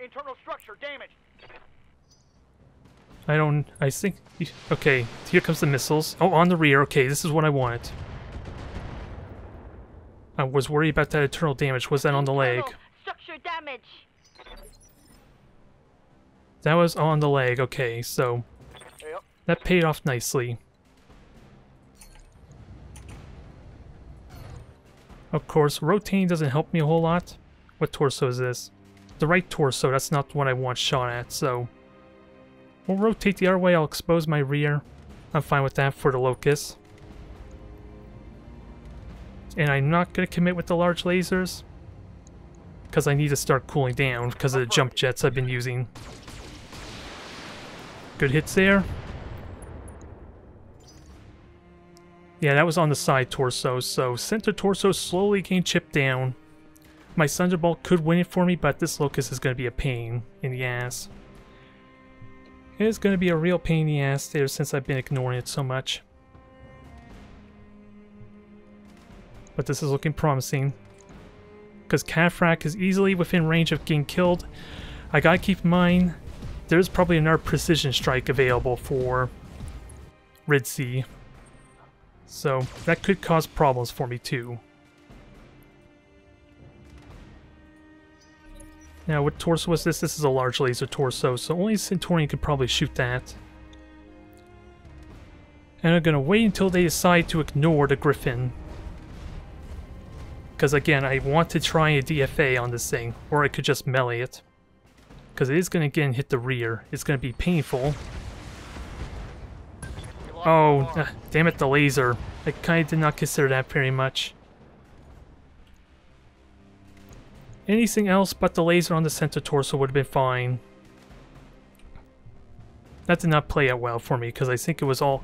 Internal structure damaged. I think... Okay, here comes the missiles. Oh, on the rear. Okay, this is what I wanted. I was worried about that internal damage. Was that on the leg? Structure damage. That was on the leg. Okay, so Yep. that paid off nicely. Of course, rotating doesn't help me a whole lot. What torso is this? the right torso. That's not what I want shot at, so... We'll rotate the other way, I'll expose my rear. I'm fine with that for the locust. And I'm not going to commit with the large lasers. Because I need to start cooling down because of the jump jets I've been using. Good hits there. Yeah, that was on the side torso, so center torso slowly getting chipped down. My Thunderbolt could win it for me, but this locust is going to be a pain in the ass. It is going to be a real pain in the ass there since I've been ignoring it so much. But this is looking promising. Because Catfrack is easily within range of getting killed. I gotta keep in mind, there's probably another precision strike available for Ridsi. So that could cause problems for me too. Now what torso was this? This is a large laser torso, so only Centurion could probably shoot that. And I'm gonna wait until they decide to ignore the Griffin. Because again, I want to try a DFA on this thing, or I could just melee it. Because it is going to again hit the rear. It's going to be painful. Oh, damn it, the laser. I kind of did not consider that very much. Anything else but the laser on the center torso would have been fine. That did not play out well for me, because I think it was all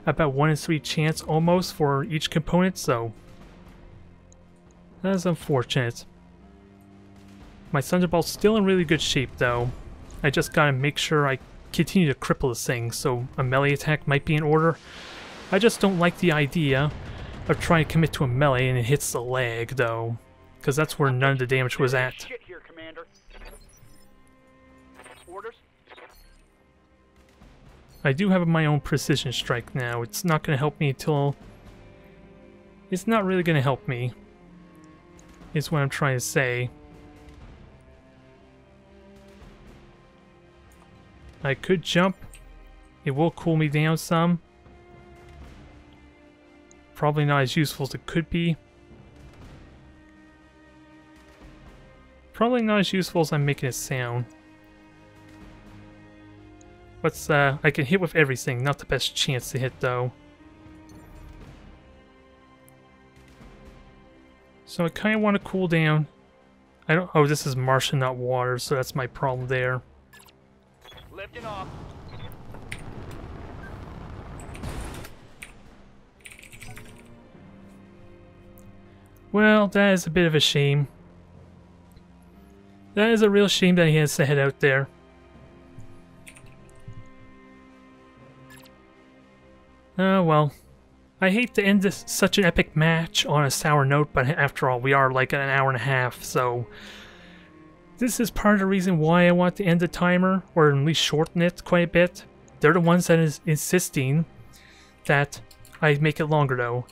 about 1 in 3 chance almost for each component, so... That is unfortunate. My Thunderbolt's still in really good shape though. I just gotta make sure I continue to cripple this thing, so a melee attack might be in order. I just don't like the idea of trying to commit to a melee and it hits the leg though. Because that's where none of the damage was at. Shit here, Commander. Orders? I do have my own precision strike now. It's not gonna help me until... It's not really gonna help me. Is what I'm trying to say. I could jump. It will cool me down some. Probably not as useful as it could be. Probably not as useful as I'm making it sound. What's I can hit with everything, not the best chance to hit though. So I kind of want to cool down. I don't. Oh, this is Martian, not water, so that's my problem there. Lifting off. Well, that is a bit of a shame. That is a real shame that he has to head out there. Oh well. I hate to end this such an epic match on a sour note, but after all, we are like an hour and a half, so... This is part of the reason why I want to end the timer, or at least shorten it quite a bit. They're the ones that is insisting that I make it longer though.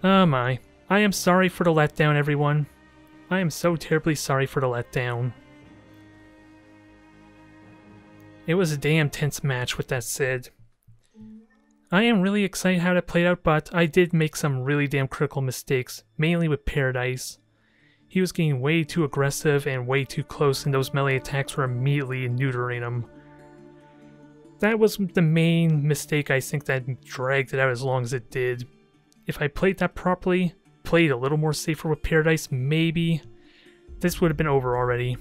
Oh my. I am sorry for the letdown, everyone. I am so terribly sorry for the letdown. It was a damn tense match with that said. I am really excited how that played out, but I did make some really damn critical mistakes, mainly with Paradise. He was getting way too aggressive and way too close, and those melee attacks were immediately neutering him. That was the main mistake I think that dragged it out as long as it did. If I played that properly, played a little more safer with Paradise, maybe this would have been over already.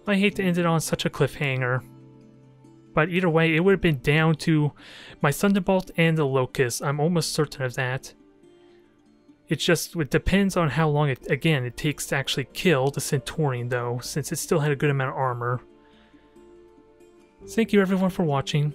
I hate to end it on such a cliffhanger. But either way, it would have been down to my Thunderbolt and the Locust. I'm almost certain of that. It depends on how long it takes to actually kill the Centurion though, since it still had a good amount of armor. Thank you everyone for watching.